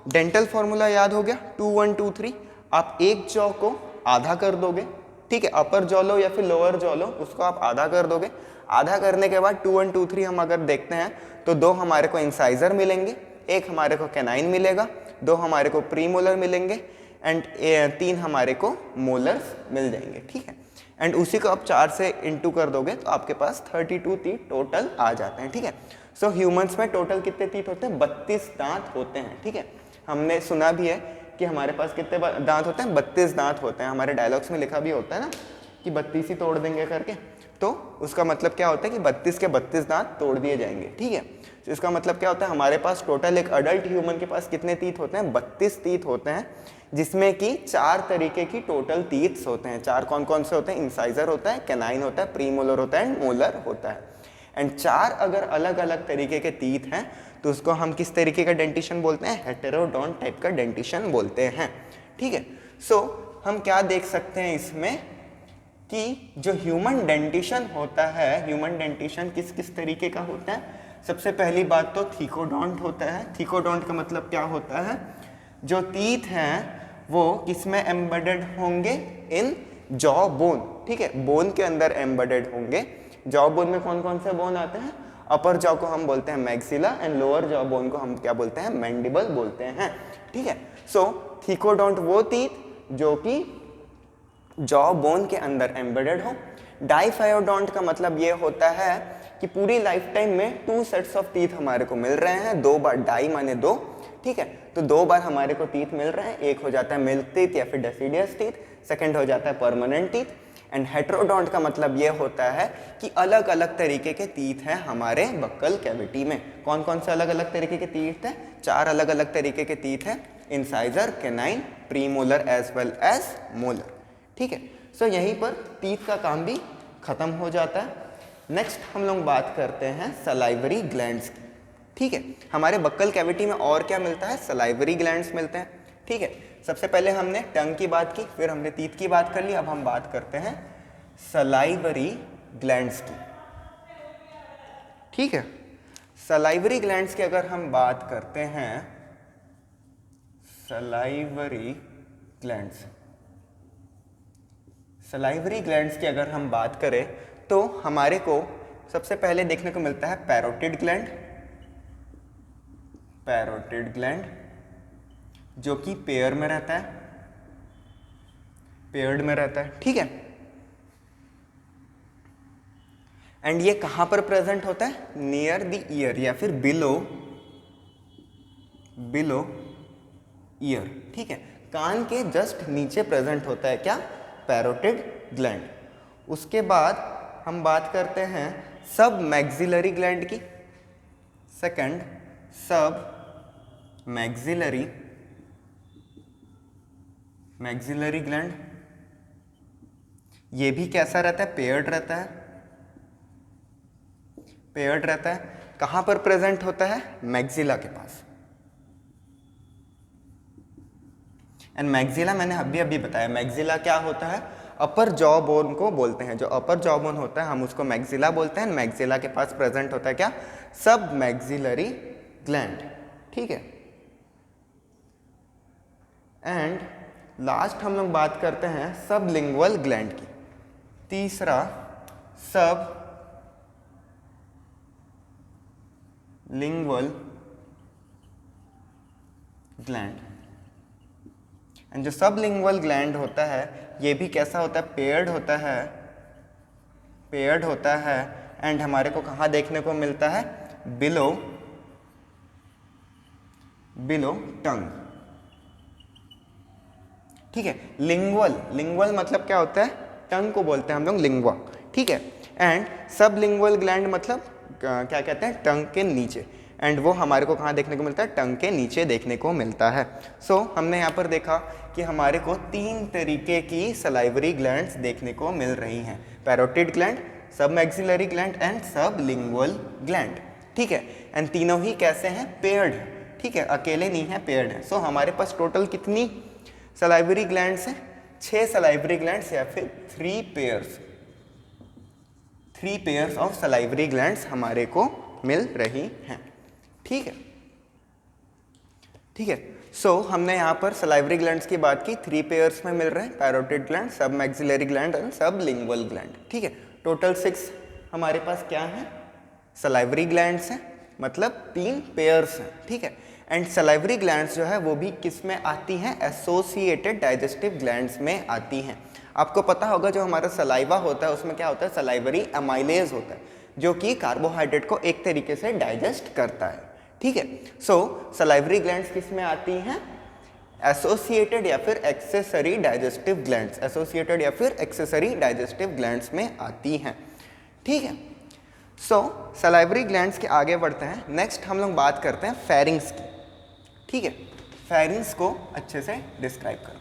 डेंटल फॉर्मूला याद हो गया 2 1 2 3। आप एक जॉ को आधा कर दोगे, ठीक है, अपर जॉ लो या फिर लोअर जॉ लो, उसको आप आधा कर दोगे। आधा करने के बाद 2 1 2 3 हम अगर देखते हैं तो 2 हमारे को इंसाइजर मिलेंगे, एक हमारे को कैनाइन मिलेगा, 2 हमारे को प्रीमोलर मिलेंगे एंड 3 हमारे को मोलर्स मिल जाएंगे, ठीक है। एंड उसी को आप 4 से इंटू कर दोगे तो आपके पास 32 टीथ टोटल आ जाते हैं, ठीक है। सो ह्यूमंस में टोटल कितने टीथ होते हैं, 32 दांत होते हैं, ठीक है। हमने सुना भी है कि हमारे पास कितने दांत होते हैं, 32 दांत होते हैं। हमारे डायलॉग्स में लिखा भी होता है ना कि 32 ही तोड़ देंगे करके, तो उसका मतलब क्या होता है कि 32 के 32 दांत तोड़ दिए जाएंगे, ठीक है। तो इसका मतलब क्या होता है, हमारे पास टोटल एक अडल्ट ह्यूमन के पास कितने टीथ होते हैं, 32 टीथ होते हैं, जिसमें कि 4 तरीके की टोटल टीथ्स होते हैं। 4 कौन कौन से होते हैं, इंसाइजर होता है, कैनाइन होता है, प्रीमोलर होता है एंड मोलर होता है। एंड 4 अगर अलग अलग तरीके के टीथ हैं तो उसको हम किस तरीके का डेंटिशन बोलते हैं, हेटेरोडोंट टाइप का डेंटिशन बोलते हैं, ठीक है। सो हम क्या देख सकते हैं इसमें कि जो ह्यूमन डेंटिशन होता है, ह्यूमन डेंटिशन किस किस तरीके का होता है। सबसे पहली बात तो थीकोडोंट होता है। थीकोडोंट का मतलब क्या होता है, जो टीथ हैं वो किसमें एम्बेडेड होंगे, इन जॉ बोन, ठीक है, बोन के अंदर एम्बेडेड होंगे। जॉ बोन में कौन कौन से बोन आते हैं, अपर जॉ को हम बोलते हैं maxilla and lower jaw bone को हम क्या बोलते हैं, मैंडिबल बोलते हैं, ठीक है। सो थीकोडोंट वो टीथ जो कि जॉ बोन के अंदर एम्बेडेड हो। डाइफायोडोंट का मतलब ये होता है कि पूरी लाइफ टाइम में 2 सेट्स ऑफ टीथ हमारे को मिल रहे हैं, 2 बार, डाई माने 2, ठीक है। तो 2 बार हमारे को टीथ मिल रहे हैं, एक हो जाता है मिल्क टीथ या फिर डेसिडियस टीथ, सेकंड हो जाता है परमानेंट टीथ। एंड हेटेरोडोंट का मतलब ये होता है कि अलग अलग तरीके के टीथ हैं हमारे बक्कल कैविटी में। कौन कौन से अलग अलग तरीके के टीथ हैं, 4 अलग अलग तरीके के टीथ हैं, incisor, canine, premolar as well as molar, ठीक है। सो यहीं पर टीथ का काम भी खत्म हो जाता है। नेक्स्ट हम लोग बात करते हैं सलाइवरी ग्लैंड्स की, ठीक है। हमारे बक्कल कैविटी में और क्या मिलता है, सलाइवरी ग्लैंड्स मिलते हैं, ठीक है। सबसे पहले हमने टंग की बात की, फिर हमने टीथ की बात कर ली, अब हम बात करते हैं सलाइवरी ग्लैंड्स की, ठीक है। सलाइवरी ग्लैंड्स की अगर हम बात करते हैं, सलाइवरी ग्लैंड्स, सलाइवरी ग्लैंड्स की अगर हम बात करें तो हमारे को सबसे पहले देखने को मिलता है पैरोटिड ग्लैंड, पैरोटिड ग्लैंड जो कि पेयर में रहता है, पेयर्ड में रहता है, ठीक है। एंड ये कहां पर प्रेजेंट होता है, नियर द ईयर या फिर बिलो, बिलो ईयर, ठीक है। कान के जस्ट नीचे प्रेजेंट होता है क्या, पैरोटिड ग्लैंड। उसके बाद हम बात करते हैं सब मैक्सिलरी ग्लैंड की, सेकंड सब मैक्सिलरी, मैक्सिलरी ग्लैंड, ये भी कैसा रहता है, पेयर्ड रहता है, पेयर्ड रहता है। कहां पर प्रेजेंट होता है, मैक्सिला के पास। एंड मैक्सिला मैंने अभी अभी बताया, मैक्सिला क्या होता है, अपर जॉ बोन को बोलते हैं। जो अपर जॉ बोन होता है हम उसको मैक्सिला बोलते हैं। मैक्सिला के पास प्रेजेंट होता है क्या, सब मैक्सिलरी ग्लैंड, ठीक है। एंड लास्ट हम लोग बात करते हैं सबलिंगुअल ग्लैंड की। तीसरा सब लिंगुअल ग्लैंड। एंड जो सबलिंगुअल ग्लैंड होता है ये भी कैसा होता है, पेयर्ड होता है एंड हमारे को कहाँ देखने को मिलता है, बिलो टंग। ठीक है, लिंगुअल मतलब क्या होता है, टंग को बोलते हैं हम लोग लिंगुआ। ठीक है, एंड सबलिंगुअल ग्लैंड मतलब क्या कहते हैं, टंग के नीचे। एंड वो हमारे को कहाँ देखने को मिलता है, टंग के नीचे देखने को मिलता है। सो हमने यहाँ पर देखा कि हमारे को 3 तरीके की सलाइवरी ग्लैंड्स देखने को मिल रही हैं, पैरोटिड ग्लैंड, सब maxillary gland and sublingual gland. ठीक है, एंड तीनों ही कैसे हैं, पेयर्ड है। ठीक है, अकेले नहीं है, पेयर्ड है। सो हमारे पास टोटल कितनी सलाइवरी ग्लैंड्स हैं, 6 सलाइवरी ग्लैंड्स या फिर 3 पेयर्स ऑफ सलाइवरी ग्लैंड्स हमारे को मिल रही हैं। ठीक है, सो हमने यहाँ पर सलाइवरी ग्लैंड्स की बात की, 3 पेयर्स में मिल रहे हैं, पैरोटिड ग्लैंड, सब maxillary gland and sublingual gland. ठीक है, टोटल 6 हमारे पास क्या है, सलाइवरी ग्लैंड्स हैं, मतलब 3 पेयर्स हैं। ठीक है, एंड सलाइवरी ग्लैंड्स जो है वो भी किस में आती हैं, एसोसिएटेड डाइजेस्टिव ग्लैंड्स में आती हैं। आपको पता होगा जो हमारा सलाइवा होता है उसमें क्या होता है, सलाइवरी एमाइलेज होता है जो कि कार्बोहाइड्रेट को एक तरीके से डाइजेस्ट करता है। ठीक है, सो सलाइवरी ग्लैंड्स किस में आती हैं, एसोसिएटेड या फिर एक्सेसरी डाइजेस्टिव ग्लैंड्स, एसोसिएटेड या फिर एक्सेसरी डाइजेस्टिव ग्लैंड्स में आती हैं। ठीक है, सो सलाइवरी ग्लैंड्स के आगे बढ़ते हैं। नेक्स्ट हम लोग बात करते हैं फेरिंग्स की। ठीक है, फेरिंग्स को अच्छे से डिस्क्राइब करते हैं।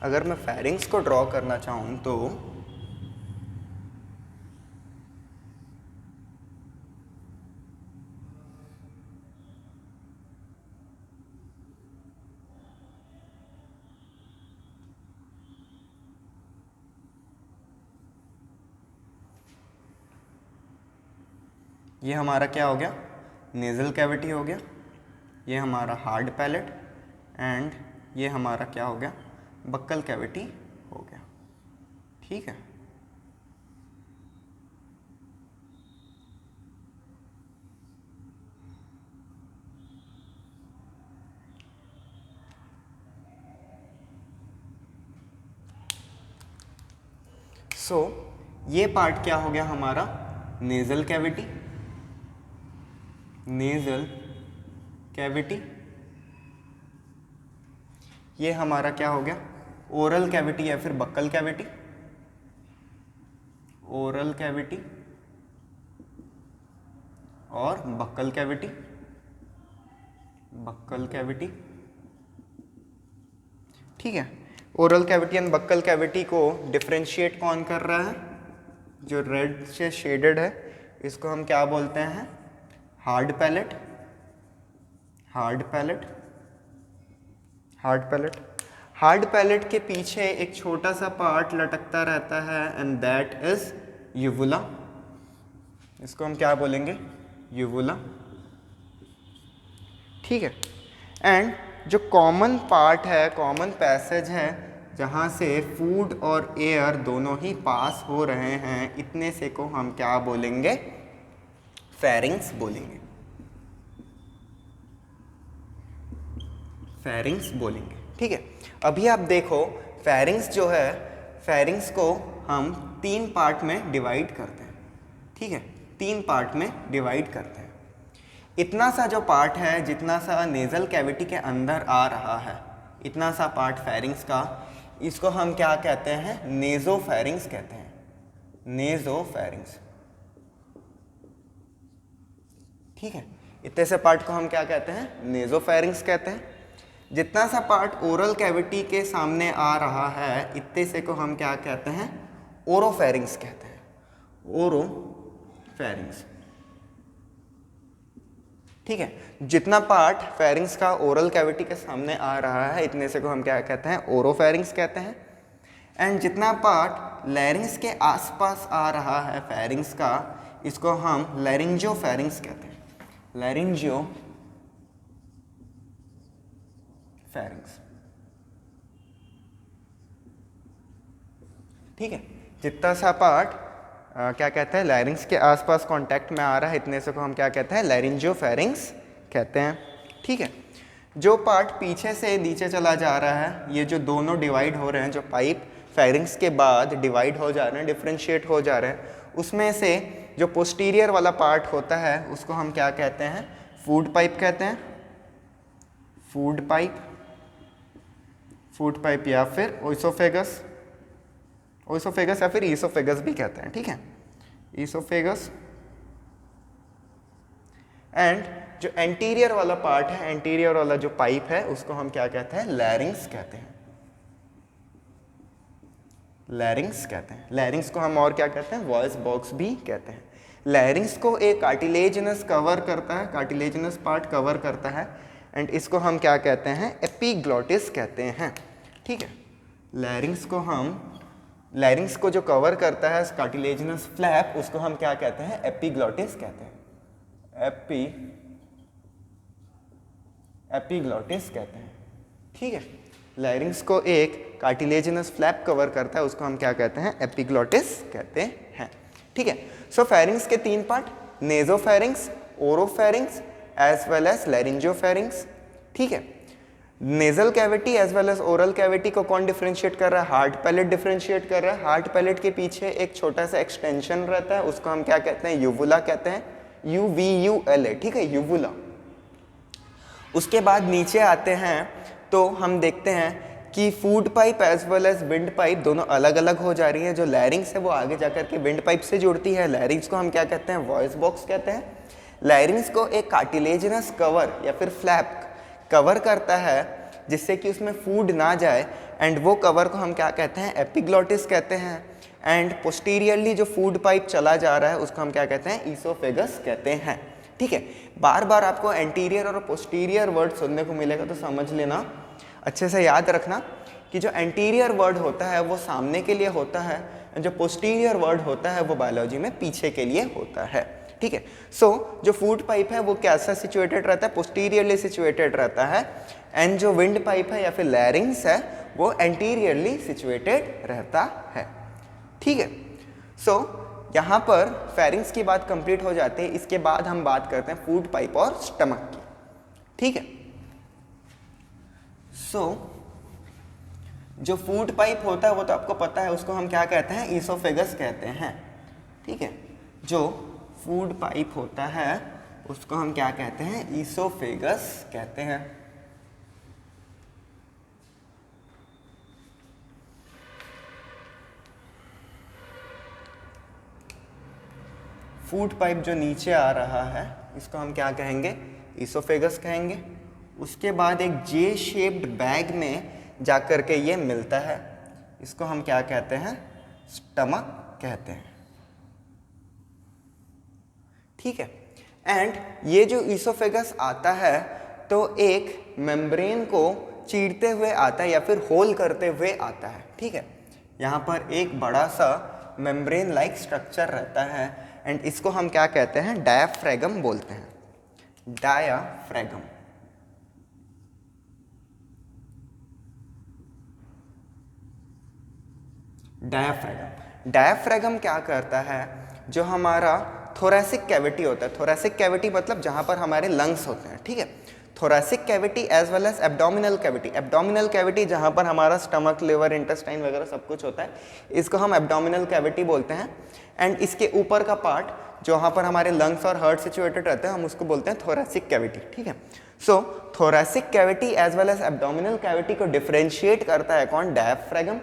अगर मैं फेरिंग्स को ड्रॉ करना चाहूं तो ये हमारा क्या हो गया, नेजल कैविटी हो गया, ये हमारा हार्ड पैलेट एंड ये हमारा क्या हो गया, बक्कल कैविटी हो गया। ठीक है, सो ये पार्ट क्या हो गया हमारा, नेजल कैविटी। ये हमारा क्या हो गया, ओरल कैविटी या फिर बक्कल कैविटी, ओरल कैविटी और बक्कल कैविटी। ठीक है, oral cavity and buccal cavity को डिफरेंशिएट कौन कर रहा है, जो रेड से शेडेड है इसको हम क्या बोलते हैं, हार्ड पैलेट। हार्ड पैलेट के पीछे एक छोटा सा पार्ट लटकता रहता है एंड दैट इज यूवुला, इसको हम क्या बोलेंगे, यूवुला। ठीक है, एंड जो कॉमन पार्ट है, कॉमन पैसेज है जहाँ से फूड और एयर दोनों ही पास हो रहे हैं, इतने से को हम क्या बोलेंगे, फेरिंग्स बोलेंगे, फेरिंग्स बोलेंगे। ठीक है, अभी आप देखो फेरिंग्स जो है, फेरिंग्स को हम 3 पार्ट में डिवाइड करते हैं। ठीक है, 3 पार्ट में डिवाइड करते हैं। इतना सा जो पार्ट है, जितना सा नेजल कैविटी के अंदर आ रहा है, इतना सा पार्ट फेरिंग्स का, इसको हम क्या कहते हैं, नेजोफेरिंग्स कहते हैं, नेजोफेरिंग्स। ठीक है, इतने से पार्ट को हम क्या कहते हैं, नेजोफेरिंग्स कहते हैं। जितना सा पार्ट ओरल कैविटी के सामने आ रहा है, इतने से को हम क्या कहते हैं, ओरोफेरिंग्स कहते हैं, ओरोफेरिंग्स। ठीक है। जितना पार्ट फेरिंग्स का ओरल कैविटी के सामने आ रहा है इतने से को हम क्या कहते हैं, ओरोफेरिंग्स कहते हैं। एंड जितना पार्ट लैरिंग्स के आसपास आ रहा है फेरिंग्स का, इसको हम लैरिंजियोफेरिंग्स कहते हैं, लैरिंजियोफेरिंग्स। ठीक है। जितना सा पार्ट क्या कहते हैं, लैरिंग्स के आसपास कांटेक्ट में आ रहा है इतने से को हम क्या कहते हैं, लैरिंजियोफेरिंग्स कहते हैं। ठीक है। जो पार्ट पीछे से नीचे चला जा रहा है, ये जो दोनों डिवाइड हो रहे हैं, जो पाइप फेरिंग्स के बाद डिवाइड हो जा रहे हैं, डिफ्रेंशिएट हो जा रहे हैं, उसमें से जो पोस्टीरियर वाला पार्ट होता है उसको हम क्या कहते हैं, फूड पाइप कहते हैं, फूड पाइप, फूड पाइप या फिर ओइसोफेगस, ओइसोफेगस या फिर ईसोफेगस भी कहते हैं। ठीक है, ईसोफेगस। एंड जो एंटीरियर वाला पार्ट है, एंटीरियर वाला जो पाइप है, उसको हम क्या कहते हैं, लैरिंग्स कहते हैं, लैरिंग्स कहते हैं। लैरिंग्स को हम और क्या कहते हैं, वॉइस बॉक्स भी कहते हैं। लैरिंग्स को एक कार्टिलेजिनस कवर करता है, कार्टिलेजिनस पार्ट कवर करता है, एंड इसको हम क्या कहते हैं, एपिग्लॉटिस कहते हैं। ठीक है। लैरिंग्स को हम, लैरिंग्स को जो कवर करता है कार्टिलेजिनस फ्लैप, उसको हम क्या कहते हैं, एपिग्लॉटिस कहते हैं, एपिग्लॉटिस कहते हैं। ठीक है। लैरिंग्स को एक कार्टिलेजिनस फ्लैप कवर करता है, उसको हम क्या कहते हैं, एपिग्लॉटिस कहते हैं। ठीक है। सो फेरिंग्स के तीन part, nasopharynx, oropharynx as well as laryngopharynx. ठीक है। Nasal cavity as well as oral cavity को कौन डिफरेंशिएट कर रहा है, हार्ड पैलेट डिफरेंशिएट कर रहा है। हार्ड पैलेट के पीछे एक छोटा सा एक्सटेंशन रहता है, उसको हम क्या कहते हैं, यूवुला कहते हैं, UVULA। ठीक है, यूवुला। उसके बाद नीचे आते हैं तो हम देखते हैं कि food pipe as well as wind pipe दोनों अलग अलग हो जा रही है। जो लैरिंग्स है वो आगे जाकर के विंड पाइप से जुड़ती है। लैरिंग्स को हम क्या कहते हैं, वॉइस बॉक्स कहते हैं। लैरिंग्स को एक कार्टिलेजिनस कवर या फिर फ्लैप कवर करता है जिससे कि उसमें फूड ना जाए, एंड वो कवर को हम क्या कहते हैं, एपिग्लॉटिस कहते हैं। एंड पोस्टीरियरली जो फूड पाइप चला जा रहा है उसको हम क्या कहते हैं, ईसोफेगस कहते हैं। ठीक है। बार बार आपको एंटीरियर और पोस्टीरियर वर्ड सुनने को मिलेगा तो समझ लेना, अच्छे से याद रखना कि जो एंटीरियर वर्ड होता है वो सामने के लिए होता है, जो पोस्टीरियर वर्ड होता है वो बायोलॉजी में पीछे के लिए होता है। ठीक है। सो जो फूड पाइप है वो कैसा सिचुएटेड रहता है, पोस्टीरियरली सिचुएटेड रहता है, एंड जो विंड पाइप है या फिर लैरिंग्स है वो एंटीरियरली सिचुएटेड रहता है। ठीक है। सो यहाँ पर फेरिंग्स की बात कंप्लीट हो जाती है। इसके बाद हम बात करते हैं फूड पाइप और स्टमक की। ठीक है। सो जो फूड पाइप होता है वो तो आपको पता है, उसको हम क्या कहते हैं, ईसोफेगस कहते हैं। ठीक है। जो फूड पाइप होता है उसको हम क्या कहते हैं, ईसोफेगस कहते हैं। फूड पाइप जो नीचे आ रहा है इसको हम क्या कहेंगे, ईसोफेगस कहेंगे। उसके बाद एक जे शेप्ड बैग में जाकर के ये मिलता है, इसको हम क्या कहते हैं, स्टमक कहते हैं। ठीक है। एंड ये जो ईसोफेगस आता है तो एक मेम्ब्रेन को चीरते हुए आता है या फिर होल करते हुए आता है। ठीक है। यहाँ पर एक बड़ा सा मेम्ब्रेन लाइक स्ट्रक्चर रहता है, एंड इसको हम क्या कहते हैं, डायाफ्रैगम बोलते हैं, डायाफ्रैगम। डायाफ्रैगम, डायाफ्रैगम क्या करता है, जो हमारा थोरैसिक कैविटी होता है, थोरैसिक कैविटी मतलब जहाँ पर हमारे लंग्स होते हैं। ठीक है। Thoracic cavity as well as abdominal cavity, abdominal cavity जहाँ पर हमारा स्टमक, लिवर, इंटेस्टाइन वगैरह सब कुछ होता है, इसको हम एब्डोमिनल कैविटी बोलते हैं। एंड इसके ऊपर का पार्ट जहाँ पर हमारे लंग्स और हार्ट सिचुएटेड रहते हैं, हम उसको बोलते हैं थोरैसिक कैविटी। ठीक है। So thoracic cavity as well as abdominal cavity को डिफरेंशिएट करता है कौन, diaphragm.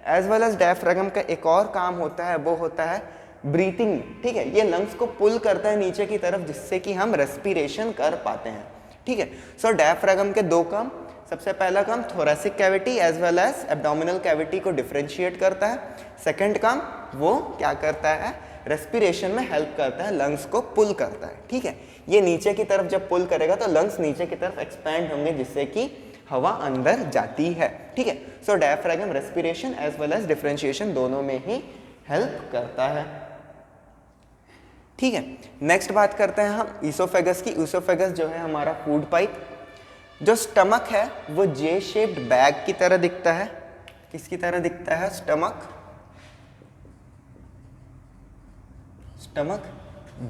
As well as diaphragm का एक और काम होता है, वो होता है ब्रीथिंग। ठीक है। ये लंग्स को पुल करता है नीचे की तरफ, जिससे कि हम रेस्पिरेशन कर पाते हैं। ठीक है। सो डायाफ्रैगम के दो काम, सबसे पहला काम thoracic cavity as well as abdominal cavity को डिफरेंशिएट करता है। सेकंड काम वो क्या करता है, रेस्पिरेशन में हेल्प करता है, लंग्स को पुल करता है। ठीक है, ये नीचे की तरफ जब पुल करेगा तो लंग्स नीचे की तरफ एक्सपैंड होंगे जिससे कि हवा अंदर जाती है। ठीक है, so diaphragm respiration as well as differentiation दोनों में ही हेल्प करता है। ठीक है, नेक्स्ट बात करते हैं हम ईसोफेगस की। ईसोफेगस जो है हमारा फूड पाइप। जो स्टमक है वो जे शेप्ड बैग की तरह दिखता है। किसकी तरह दिखता है? स्टमक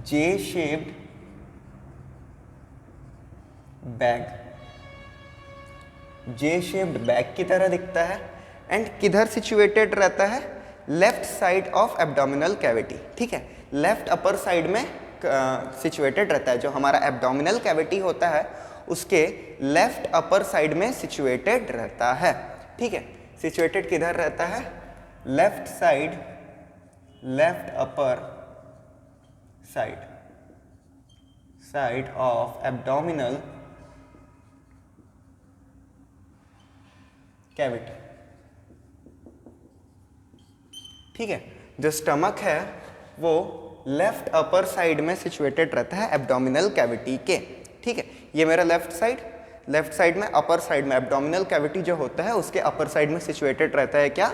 जे शेप्ड बैग, जे शेप्ड बैग की तरह दिखता है। एंड किधर सिचुएटेड रहता है? Left side of abdominal cavity. ठीक है, लेफ्ट अपर साइड में सिचुएटेड रहता है। जो हमारा एब्डोमिनल कैविटी होता है उसके लेफ्ट अपर साइड में सिचुएटेड रहता है। ठीक है, सिचुएटेड किधर रहता है? Left side, left upper side of abdominal cavity. ठीक है, जो स्टमक है वो लेफ्ट अपर साइड में सिचुएटेड रहता है एब्डोमिनल कैविटी के। ठीक है, ये मेरा लेफ्ट साइड में अपर साइड में एब्डोमिनल कैविटी जो होता है उसके अपर साइड में सिचुएटेड रहता है क्या?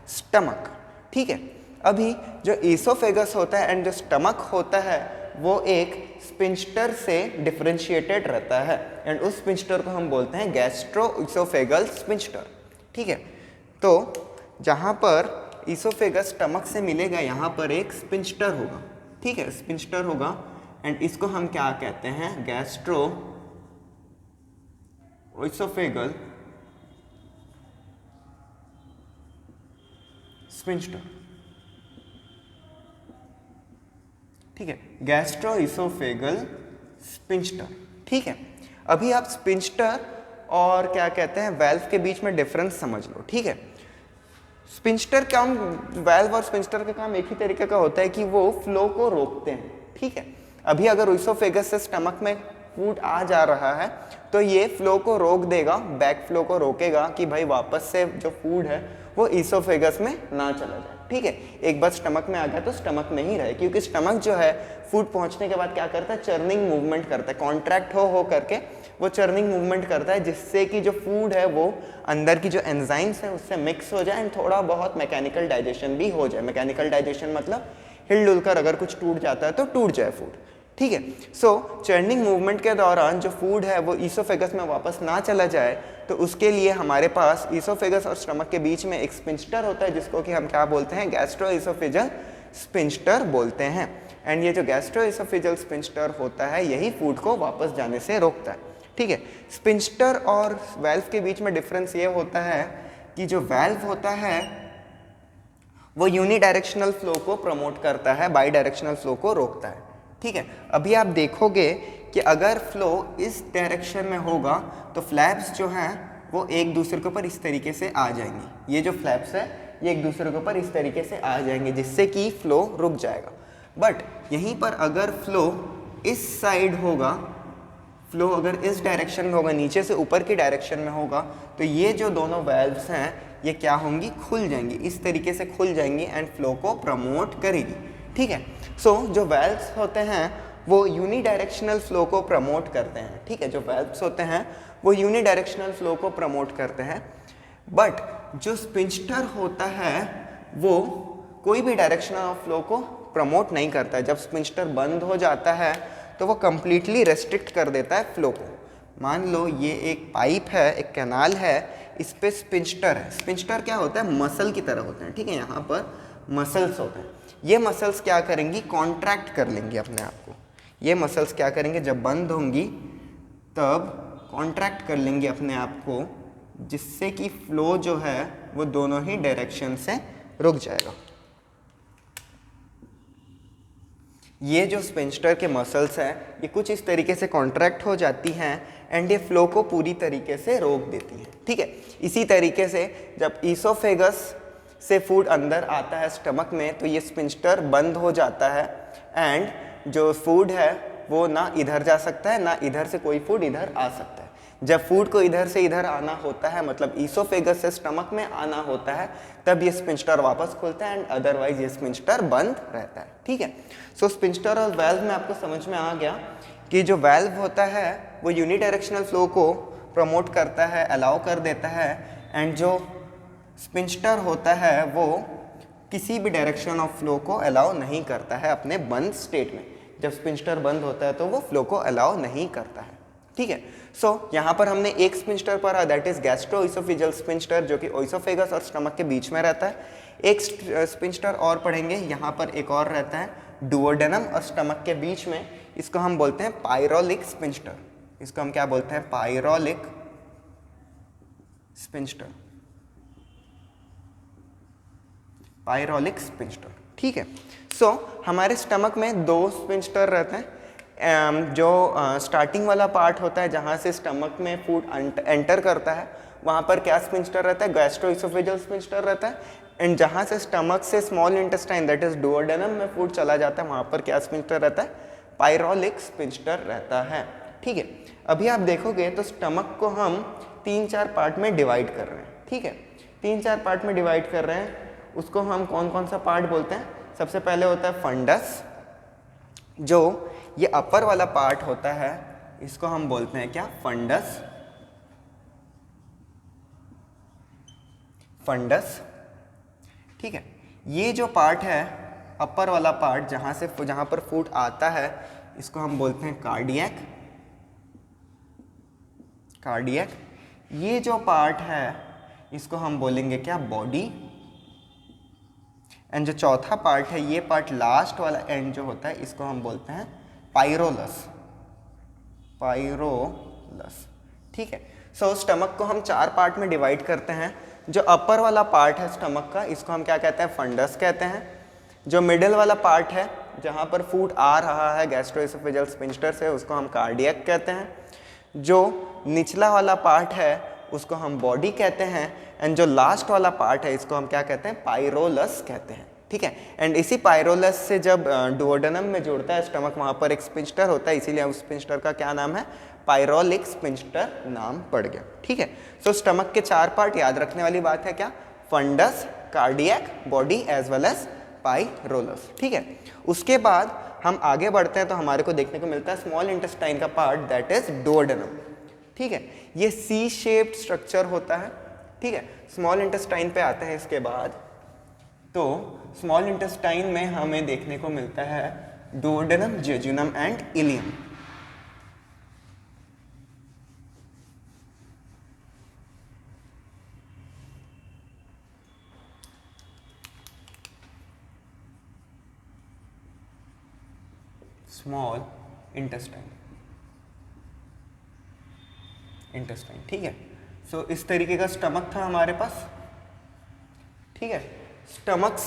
स्टमक। ठीक है, अभी जो ईसोफेगस होता है एंड जो स्टमक होता है वो एक स्पिंस्टर से डिफरेंशिएटेड रहता है एंड उस स्पिंस्टर को हम बोलते हैं गैस्ट्रो ईसोफेगल स्पिंस्टर। ठीक है, तो जहाँ पर ईसोफेगस स्टमक से मिलेगा यहाँ पर एक स्पिंस्टर होगा। ठीक है, स्पिंस्टर होगा एंड इसको हम क्या कहते हैं? Gastro oesophageal sphincter. ठीक है, गैस्ट्रो ईसोफेगल स्पिंस्टर। ठीक है, अभी आप स्पिंस्टर और क्या कहते हैं वेल्व के बीच में डिफरेंस समझ लो। ठीक है, स्पिंस्टर काम, वेल्व और स्पिंस्टर का काम एक ही तरीके का होता है कि वो फ्लो को रोकते हैं। ठीक है, अभी अगर ईसोफेगस से स्टमक में फूड आ जा रहा है तो ये फ्लो को रोक देगा, बैक फ्लो को रोकेगा कि भाई वापस से जो फूड है वो ईसोफेगस में ना चला जाए। ठीक है, एक बार स्टमक में आ गया तो स्टमक में ही रहे, क्योंकि स्टमक जो है फूड पहुंचने के बाद क्या करता है? चर्निंग मूवमेंट करता है, कॉन्ट्रैक्ट हो करके वो चर्निंग मूवमेंट करता है जिससे कि जो फूड है वो अंदर की जो एंजाइम्स है उससे मिक्स हो जाए एंड थोड़ा बहुत मैकेनिकल डाइजेशन भी हो जाए। मैकेनिकल डाइजेशन मतलब हिल कर अगर कुछ टूट जाता है तो टूट जाए फूड। ठीक है, सो चर्निंग मूवमेंट के दौरान जो फूड है वो ईसोफेगस में वापस ना चला जाए तो उसके लिए हमारे पास ईसोफेगस और स्टमक के बीच में एक स्पिंस्टर होता है जिसको कि हम क्या बोलते हैं? गैस्ट्रो ईसोफेजल स्पिंस्टर बोलते हैं। एंड ये जो गैस्ट्रो ईसोफेजल स्पिंस्टर होता है यही फूड को वापस जाने से रोकता है। ठीक है, स्पिंस्टर और वेल्व के बीच में डिफरेंस ये होता है कि जो वेल्व होता है वो यूनिडायरेक्शनल फ्लो को प्रमोट करता है, बाई डायरेक्शनल फ्लो को रोकता है। ठीक है, अभी आप देखोगे कि अगर फ्लो इस डायरेक्शन में होगा तो फ्लैप्स जो हैं वो एक दूसरे के ऊपर इस तरीके से आ जाएंगी। ये जो फ्लैप्स है ये एक दूसरे के ऊपर इस तरीके से आ जाएंगे जिससे कि फ्लो रुक जाएगा। बट यहीं पर अगर फ्लो इस साइड होगा, फ्लो अगर इस डायरेक्शन में होगा, नीचे से ऊपर की डायरेक्शन में होगा, तो ये जो दोनों वेल्व्स हैं ये क्या होंगी? खुल जाएंगी, इस तरीके से खुल जाएंगी एंड फ्लो को प्रमोट करेगी। ठीक है, सो जो वेल्व्स होते हैं वो यूनिडायरेक्शनल फ्लो को प्रमोट करते हैं। ठीक है, जो वेल्व्स होते हैं वो यूनिडायरेक्शनल फ्लो को प्रमोट करते हैं। बट जो स्पिंस्टर होता है वो कोई भी डायरेक्शन ऑफ फ्लो को प्रमोट नहीं करता है। जब स्पिंस्टर बंद हो जाता है तो वो कंप्लीटली रेस्ट्रिक्ट कर देता है फ्लो को। मान लो ये एक पाइप है, एक कैनाल है, इस पे स्पिंस्टर है। स्पिंस्टर क्या होता है? मसल की तरह होते हैं। ठीक है, यहाँ पर मसल्स होते हैं। ये मसल्स क्या करेंगी? कॉन्ट्रैक्ट कर लेंगी अपने आप को। ये मसल्स क्या करेंगे? जब बंद होंगी तब कॉन्ट्रैक्ट कर लेंगी अपने आप को, जिससे कि फ्लो जो है वो दोनों ही डायरेक्शन से रुक जाएगा। ये जो स्पिंस्टर के मसल्स हैं ये कुछ इस तरीके से कॉन्ट्रैक्ट हो जाती हैं एंड ये फ्लो को पूरी तरीके से रोक देती हैं। ठीक है, इसी तरीके से जब ईसोफेगस से फूड अंदर आता है स्टमक में तो ये स्पिंस्टर बंद हो जाता है एंड जो फूड है वो ना इधर जा सकता है ना इधर से कोई फूड इधर आ सकता है। जब फूड को इधर से इधर आना होता है, मतलब ईसोफेगस से स्टमक में आना होता है, तब ये स्पिंस्टर वापस खुलता है एंड अदरवाइज ये स्पिंस्टर बंद रहता है। ठीक है, सो स्पिंस्टर और वाल्व में आपको समझ में आ गया कि जो वाल्व होता है वो यूनिडायरेक्शनल फ्लो को प्रमोट करता है, अलाउ कर देता है, एंड जो स्पिंस्टर होता है वो किसी भी डायरेक्शन ऑफ फ्लो को अलाउ नहीं करता है अपने बंद स्टेट में। जब स्पिंस्टर बंद होता है तो वो फ्लो को अलाउ नहीं करता है। ठीक है, सो यहाँ पर हमने एक स्पिंस्टर पढ़ा, दैट इज गैस्ट्रोइसोफेजियल स्पिंस्टर, जो कि ओइसोफेगस और स्टमक के बीच में रहता है। एक स्पिंस्टर और पढ़ेंगे, यहाँ पर एक और रहता है डुओडेनम और स्टमक के बीच में, इसको हम बोलते हैं पायरोलिक स्पिंस्टर। इसको हम क्या बोलते हैं? पायरोलिक स्पिंस्टर, पायरोलिक स्पिंस्टर। ठीक है, सो हमारे स्टमक में दो स्पिंस्टर रहते हैं। जो स्टार्टिंग वाला पार्ट होता है जहाँ से स्टमक में फूड एंटर करता है, वहाँ पर क्या स्पिंस्टर रहता है? गैस्ट्रोइसोफेजियल स्पिंस्टर रहता है। एंड जहाँ से स्टमक से small intestine that is duodenum में फूड चला जाता है, वहाँ पर क्या स्पिंस्टर रहता है? पायरोलिक स्पिंस्टर रहता है। ठीक है, अभी आप देखोगे तो स्टमक को हम 3-4 पार्ट में डिवाइड कर रहे हैं। ठीक है, 3-4 पार्ट में डिवाइड कर रहे हैं। उसको हम कौन कौन सा पार्ट बोलते हैं? सबसे पहले होता है फंडस, जो ये अपर वाला पार्ट होता है, इसको हम बोलते हैं क्या? फंडस। फंडस, ठीक है, ये जो पार्ट है अपर वाला पार्ट जहाँ पर फूड आता है, इसको हम बोलते हैं कार्डियक। कार्डियक, ये जो पार्ट है इसको हम बोलेंगे क्या? बॉडी। एंड जो चौथा पार्ट है, ये पार्ट लास्ट वाला एंड जो होता है, इसको हम बोलते हैं पायरोलस। पायरोलस, ठीक है। सो स्टमक को हम 4 पार्ट में डिवाइड करते हैं। जो अपर वाला पार्ट है स्टमक का, इसको हम क्या कहते हैं? फंडस कहते हैं। जो मिडिल वाला पार्ट है जहाँ पर फूड आ रहा है गैस्ट्रोएसोफेजियल स्फिंक्टर से, उसको हम कार्डियक कहते हैं। जो निचला वाला पार्ट है उसको हम बॉडी कहते हैं। एंड जो लास्ट वाला पार्ट है इसको हम क्या कहते हैं? पायरोलस कहते हैं। ठीक है, एंड इसी पायरोलस से जब डुओडेनम में जुड़ता है स्टमक, वहाँ पर एक स्पिंस्टर होता है, इसीलिए उस स्पिंस्टर का क्या नाम है? पायरोलिक स्पिंस्टर नाम पड़ गया। ठीक है, सो स्टमक के 4 पार्ट याद रखने वाली बात है क्या? Fundus, cardiac, body as well as pylorus. ठीक है, उसके बाद हम आगे बढ़ते हैं तो हमारे को देखने को मिलता है स्मॉल इंटेस्टाइन का पार्ट, दैट इज डुओडेनम। ठीक है, ये सी शेप्ड स्ट्रक्चर होता है। ठीक है, स्मॉल इंटेस्टाइन पे आते हैं इसके बाद। तो स्मॉल इंटेस्टाइन में हमें देखने को मिलता है duodenum, jejunum and ileum. Small intestine, ठीक है। सो इस तरीके का स्टमक था हमारे पास। ठीक है, स्टमक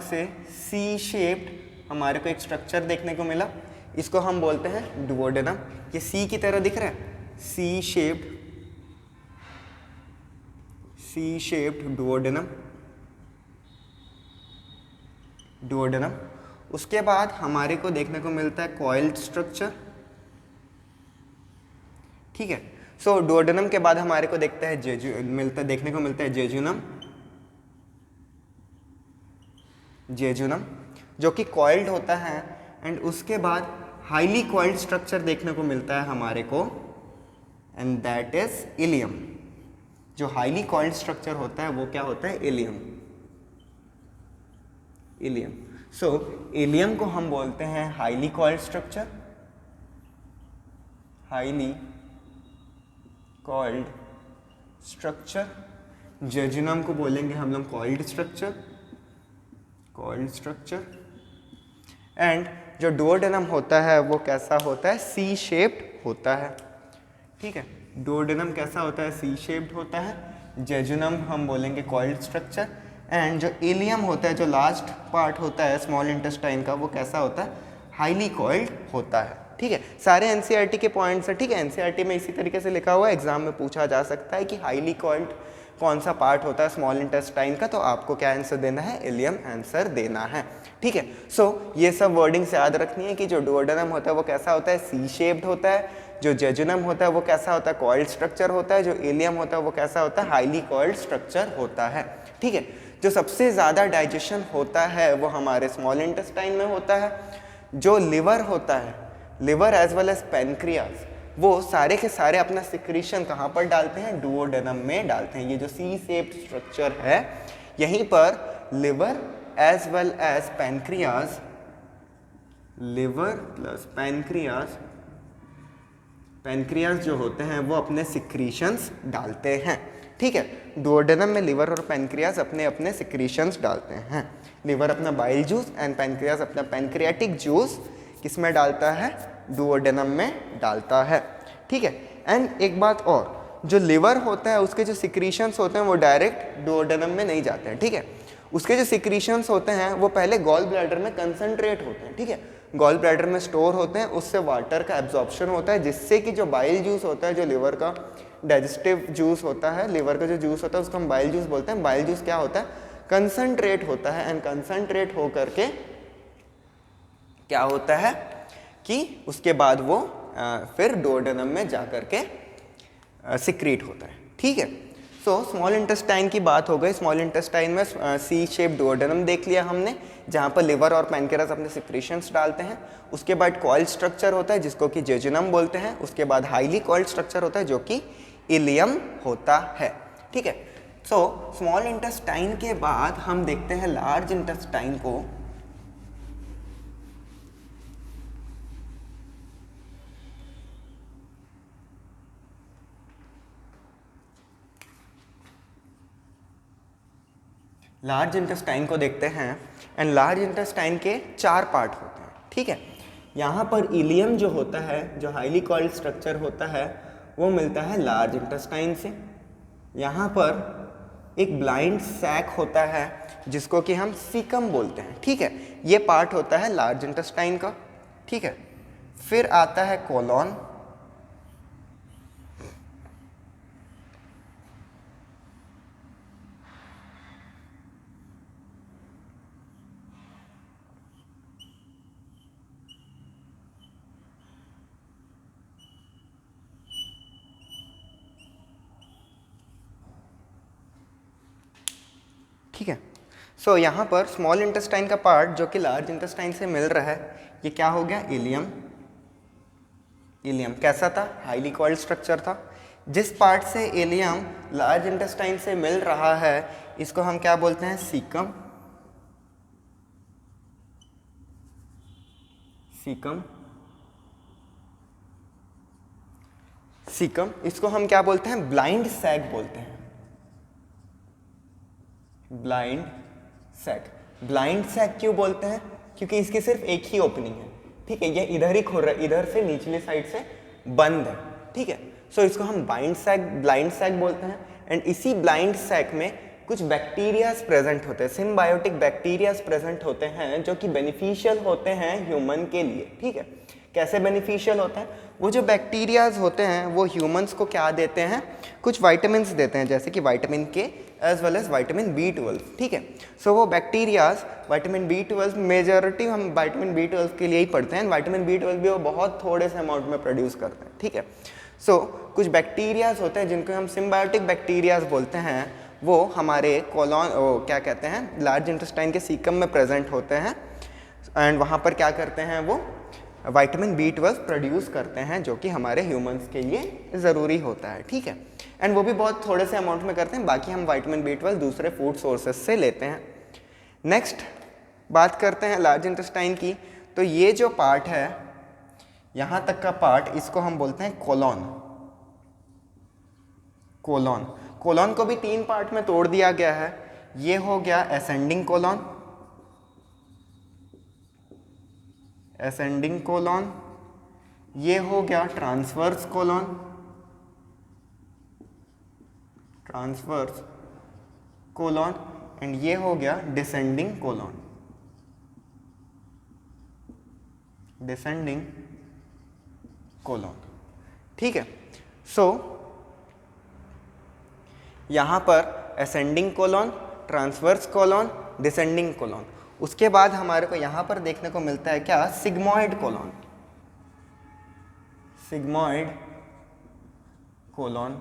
से सी शेप्ड हमारे को एक स्ट्रक्चर देखने को मिला, इसको हम बोलते हैं डुओडेनम। ये सी की तरह दिख रहा है, सी शेप्ड डुओडेनम। उसके बाद हमारे को देखने को मिलता है कॉइल्ड स्ट्रक्चर। ठीक है, सो डुओडेनम के बाद हमारे को देखने को मिलता है जेजुनम, जो कि कॉइल्ड होता है। एंड उसके बाद हाईली कॉइल्ड स्ट्रक्चर देखने को मिलता है हमारे को, एंड दैट इज इलियम। जो हाईली कॉइल्ड स्ट्रक्चर होता है वो क्या होता है? इलियम। सो इलियम को हम बोलते हैं हाईली कॉइल्ड स्ट्रक्चर, जेजुनम को बोलेंगे हम लोग कॉइल्ड स्ट्रक्चर। एंड जो डुओडेनम होता है वो कैसा होता है? सी शेप्ड होता है। ठीक है, डुओडेनम कैसा होता है? सी शेप्ड होता है। जेजुनम हम बोलेंगे कॉइल्ड स्ट्रक्चर। एंड जो इलियम होता है, जो लास्ट पार्ट होता है स्मॉल इंटेस्टाइन का, वो कैसा होता है? हाईली कॉइल्ड होता है। ठीक है, सारे एनसीईआरटी के पॉइंट्स हैं। ठीक है, एनसीईआरटी में इसी तरीके से लिखा हुआ है, एग्जाम में पूछा जा सकता है कि हाईली कॉइल्ड कौन सा पार्ट होता है स्मॉल इंटेस्टाइन का, तो आपको क्या आंसर देना है, इलियम आंसर देना है। ठीक है, सो ये सब वर्डिंग्स याद रखनी है कि जो डुओडेनम होता है वो कैसा होता है, सी शेप्ड होता है, जो जेजुनम होता है वो कैसा होता है, कॉइल्ड स्ट्रक्चर होता है, जो इलियम होता है वो कैसा होता है, हाईली कॉइल्ड स्ट्रक्चर होता है। ठीक है, जो सबसे ज़्यादा डाइजेशन होता है वो हमारे स्मॉल इंटेस्टाइन में होता है। जो लिवर होता है, liver as well as pancreas, वो सारे के सारे अपना सिक्रीशन कहाँ पर डालते हैं, डुओडेनम में डालते हैं। ये जो सी शेप्ड स्ट्रक्चर है, यहीं पर liver as well as pancreas, liver plus pancreas, pancreas जो होते हैं वो अपने सिक्रीशंस डालते हैं। ठीक है, डुओडेनम में लिवर और पैनक्रियाज अपने अपने सिक्रीशंस डालते हैं। लिवर अपना बाइल जूस एंड पैनक्रियाज अपना पैनक्रियाटिक जूस किस में डालता है, डुओडेनम में डालता है। ठीक है, एंड एक बात और, जो लिवर होता है उसके जो सिक्रीशंस होते हैं वो डायरेक्ट डुओडेनम में नहीं जाते हैं। ठीक है, उसके जो सिक्रीशंस होते हैं वो पहले गॉल ब्लैडर में कंसंट्रेट होते हैं। ठीक है, गॉल ब्लैडर में स्टोर होते हैं, उससे वाटर का एब्जॉर्प्शन होता है, जिससे कि जो बाइल जूस होता है, जो लिवर का डाइजेस्टिव जूस होता है, लिवर का जो जूस होता है उसको हम बाइल जूस बोलते हैं। बाइल जूस क्या होता है, कंसंट्रेट होता है, एंड कंसंट्रेट हो करके क्या होता है कि उसके बाद वो फिर डुओडेनम में जा करके सिक्रीट होता है। ठीक है, सो स्मॉल इंटेस्टाइन की बात हो गई। स्मॉल इंटेस्टाइन में सी शेप डुओडेनम देख लिया हमने, जहाँ पर लिवर और पैनक्रियाज अपने सिक्रीशंस डालते हैं। उसके बाद कॉइल्ड स्ट्रक्चर होता है जिसको कि जेजुनम बोलते हैं। उसके बाद हाईली कॉइल्ड स्ट्रक्चर होता है जो कि इलियम होता है। ठीक है, सो स्मॉल इंटेस्टाइन के बाद हम देखते हैं लार्ज इंटेस्टाइन को। लार्ज इंटेस्टाइन को देखते हैं, एंड लार्ज इंटेस्टाइन के 4 पार्ट होते हैं। ठीक है, यहाँ पर इलियम जो होता है, जो हाईली कॉइल्ड स्ट्रक्चर होता है, वो मिलता है लार्ज इंटेस्टाइन से। यहाँ पर एक ब्लाइंड सैक होता है जिसको कि हम सीकम बोलते हैं। ठीक है, ये पार्ट होता है लार्ज इंटेस्टाइन का। ठीक है, फिर आता है कोलॉन, ठीक है। सो यहाँ पर स्मॉल इंटेस्टाइन का पार्ट जो कि लार्ज इंटेस्टाइन से मिल रहा है, ये क्या हो गया, इलियम। इलियम कैसा था, हाईली कॉइल्ड स्ट्रक्चर था। जिस पार्ट से इलियम लार्ज इंटेस्टाइन से मिल रहा है इसको हम क्या बोलते हैं, सीकम। सीकम, सीकम, इसको हम क्या बोलते हैं, ब्लाइंड सैक बोलते हैं। Blind sac. ब्लाइंड सैक क्यों बोलते हैं, क्योंकि इसकी सिर्फ एक ही ओपनिंग है। ठीक है, ये इधर ही खुल रहा है, इधर से निचली साइड से बंद है। ठीक है, सो इसको हम ब्लाइंड सैक बोलते हैं। एंड इसी ब्लाइंड सैक में कुछ बैक्टीरियाज प्रेजेंट होते हैं, सिम्बायोटिक बैक्टीरियाज प्रेजेंट होते हैं जो कि बेनिफिशियल होते हैं ह्यूमन के लिए। ठीक है, कैसे बेनिफिशियल होते हैं, वो जो बैक्टीरियाज होते हैं वो ह्यूमंस को क्या देते हैं, कुछ वाइटामिन्स देते हैं, जैसे कि विटामिन के as well as vitamin B12। ठीक है, सो वो बैक्टीरियाज विटामिन B12, मेजॉरिटी हम विटामिन B12 के लिए ही पढ़ते हैं। विटामिन B12 भी वो बहुत थोड़े से अमाउंट में प्रोड्यूस करते हैं। ठीक है, सो कुछ बैक्टीरियाज होते हैं जिनको हम सिम्बायोटिक बैक्टीरियाज बोलते हैं, वो हमारे कोलॉन क्या कहते हैं, लार्ज इंटेस्टाइन के सीकम में प्रेजेंट होते हैं। एंड वहाँ पर क्या करते हैं, वो विटामिन B12 प्रोड्यूस करते हैं जो कि हमारे ह्यूमंस के लिए ज़रूरी होता है। ठीक है, एंड वो भी बहुत थोड़े से अमाउंट में करते हैं, बाकी हम विटामिन B12 दूसरे फूड सोर्सेज से लेते हैं। नेक्स्ट बात करते हैं लार्ज इंटेस्टाइन की, तो ये जो पार्ट है, यहाँ तक का पार्ट, इसको हम बोलते हैं कोलॉन। कोलॉन, कोलॉन को भी 3 पार्ट में तोड़ दिया गया है। ये हो गया असेंडिंग कोलॉन, असेंडिंग कोलॉन, ये हो गया transverse colon, transverse colon, and ये हो गया डिसेंडिंग कोलॉन, डिसेंडिंग कोलॉन। ठीक है, सो यहाँ पर ascending colon, transverse colon, descending colon. उसके बाद हमारे को यहाँ पर देखने को मिलता है क्या, sigmoid colon, sigmoid colon.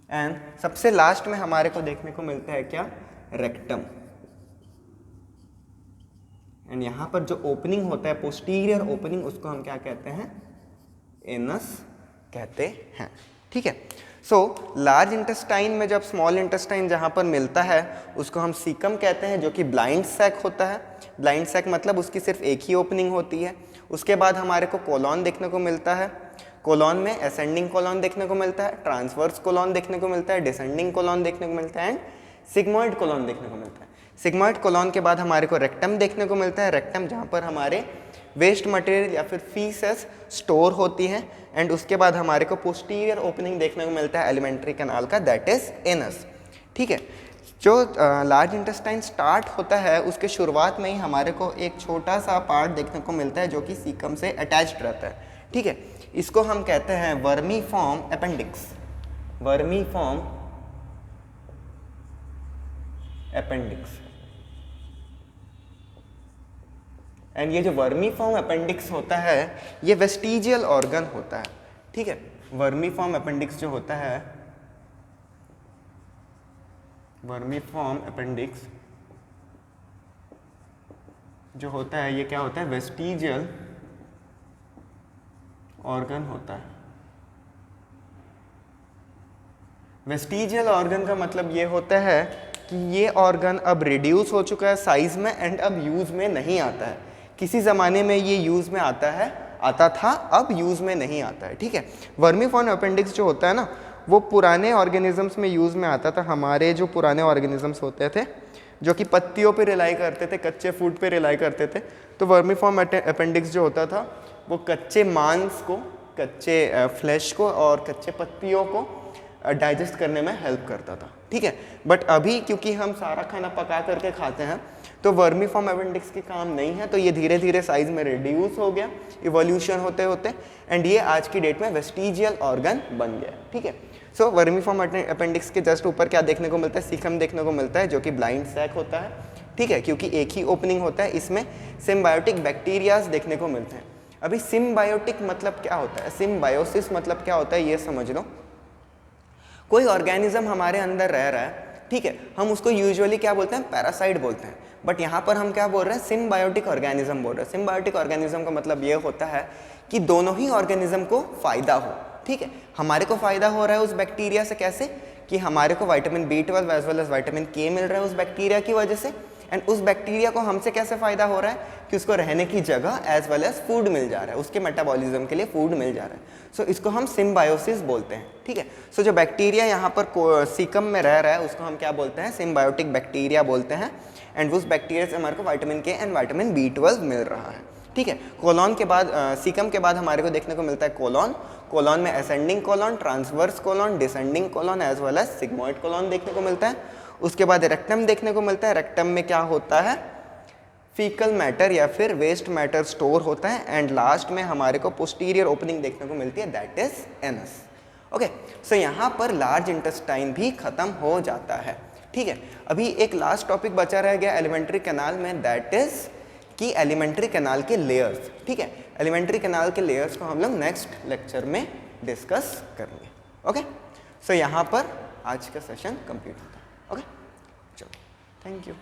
And सबसे लास्ट में हमारे को देखने को मिलता है क्या, रेक्टम। एंड यहाँ पर जो ओपनिंग होता है, पोस्टीरियर ओपनिंग, उसको हम क्या कहते हैं, एनस कहते हैं। ठीक है। सो लार्ज इंटेस्टाइन में जब स्मॉल इंटेस्टाइन जहाँ पर मिलता है उसको हम सीकम कहते हैं, जो कि ब्लाइंड सैक होता है। ब्लाइंड सैक मतलब उसकी सिर्फ एक ही ओपनिंग होती है। उसके बाद हमारे को कोलॉन देखने को मिलता है। कोलॉन में असेंडिंग कोलॉन देखने को मिलता है, ट्रांसवर्स कोलॉन देखने को मिलता है, डिसेंडिंग कोलॉन देखने को मिलता है एंड सिग्मॉइड कोलॉन देखने को मिलता है। सिग्मॉइड कोलॉन के बाद हमारे को रेक्टम देखने को मिलता है। रेक्टम जहाँ पर हमारे वेस्ट मटेरियल या फिर फीसेस स्टोर होती हैं। एंड उसके बाद हमारे को पोस्टीरियर ओपनिंग देखने को मिलता है एलिमेंट्री कैनाल का, दैट इज एनस। ठीक है। जो लार्ज इंटेस्टाइन स्टार्ट होता है उसके शुरुआत में ही हमारे को एक छोटा सा पार्ट देखने को मिलता है जो कि सीकम से अटैच्ड रहता है। ठीक है। इसको हम कहते हैं vermiform appendix, vermiform appendix. And ये जो वर्मीफॉर्म अपेंडिक्स होता है ये वेस्टिजियल ऑर्गन होता है। ठीक है। वर्मीफॉर्म अपेंडिक्स जो होता है, वर्मीफॉर्म अपेंडिक्स जो होता है ये क्या होता है, वेस्टिजियल ऑर्गन होता है। वेस्टिजियल ऑर्गन का मतलब ये होता है कि ये ऑर्गन अब रिड्यूस हो चुका है साइज में एंड अब यूज में नहीं आता है। किसी ज़माने में ये यूज़ में आता था, अब यूज़ में नहीं आता है। ठीक है। वर्मीफॉर्म अपेंडिक्स जो होता है ना, वो पुराने ऑर्गेनिजम्स में यूज़ में आता था। हमारे जो पुराने ऑर्गेनिजम्स होते थे जो कि पत्तियों पे रिलाई करते थे, कच्चे फूड पे रिलाई करते थे, तो वर्मीफॉर्म अपेंडिक्स जो होता था वो कच्चे मांस को, कच्चे फ्लैश को और कच्चे पत्तियों को डाइजेस्ट करने में हेल्प करता था। ठीक है। बट अभी क्योंकि हम सारा खाना पका करके खाते हैं तो वर्मीफॉर्म अपेंडिक्स की काम नहीं है, तो ये धीरे धीरे साइज में रिड्यूस हो गया इवोल्यूशन होते होते, एंड ये आज की डेट में वेस्टिजियल ऑर्गन बन गया। ठीक है। सो वर्मीफॉर्म अपेंडिक्स के जस्ट ऊपर क्या देखने को मिलता है, सीकम देखने को मिलता है जो कि ब्लाइंड सैक होता है। ठीक है। क्योंकि एक ही ओपनिंग होता है, इसमें सिम्बायोटिक बैक्टीरियाज देखने को मिलते हैं। अभी सिम्बायोटिक मतलब क्या होता है, सिम्बायोसिस मतलब क्या होता है ये समझ लो। कोई ऑर्गेनिज्म हमारे अंदर रह रहा है, ठीक है, हम उसको यूजुअली क्या बोलते हैं, पैरासाइट बोलते हैं। बट यहाँ पर हम क्या बोल रहे हैं, सिम्बायोटिक ऑर्गेनिज्म बोल रहे हैं। सिम्बायोटिक ऑर्गेनिज्म का मतलब ये होता है कि दोनों ही ऑर्गेनिज्म को फायदा हो। ठीक है। हमारे को फायदा हो रहा है उस बैक्टीरिया से, कैसे कि हमारे को vitamin B12 as well as vitamin K मिल रहा है उस बैक्टीरिया की वजह से, एंड उस बैक्टीरिया को हमसे कैसे फायदा हो रहा है कि उसको रहने की जगह एज वेल एज फूड मिल जा रहा है, उसके मेटाबॉलिज्म के लिए फूड मिल जा रहा है। सो इसको हम सिम्बायोसिस बोलते हैं। ठीक है। सो जो बैक्टीरिया यहाँ पर सीकम में रह रहा है उसको हम क्या बोलते हैं, सिम्बायोटिक बैक्टीरिया बोलते हैं। एंड उस बैक्टीरिया से हमारे को vitamin K and vitamin B12 मिल रहा है। ठीक है। कोलॉन के बाद सीकम के बाद हमारे को देखने को मिलता है कोलॉन। कोलॉन में ascending colon, transverse colon, descending colon as well as sigmoid colon देखने को मिलता है। उसके बाद रेक्टम देखने को मिलता है। रेक्टम में क्या होता है, फीकल मैटर या फिर वेस्ट मैटर स्टोर होता है। एंड लास्ट में हमारे को पोस्टीरियर ओपनिंग देखने को मिलती है, दैट इज एनस। ओके। सो यहाँ पर लार्ज इंटेस्टाइन भी खत्म हो जाता है। ठीक है। अभी एक लास्ट टॉपिक बचा रह गया एलिमेंट्री कैनाल में, दैट इज कि एलिमेंट्री कैनाल के लेयर्स। ठीक है। एलिमेंट्री कैनाल के लेयर्स को हम लोग नेक्स्ट लेक्चर में डिस्कस करेंगे। ओके। सो यहाँ पर आज का सेशन कंप्लीट होता है। ओके, चलो, थैंक यू।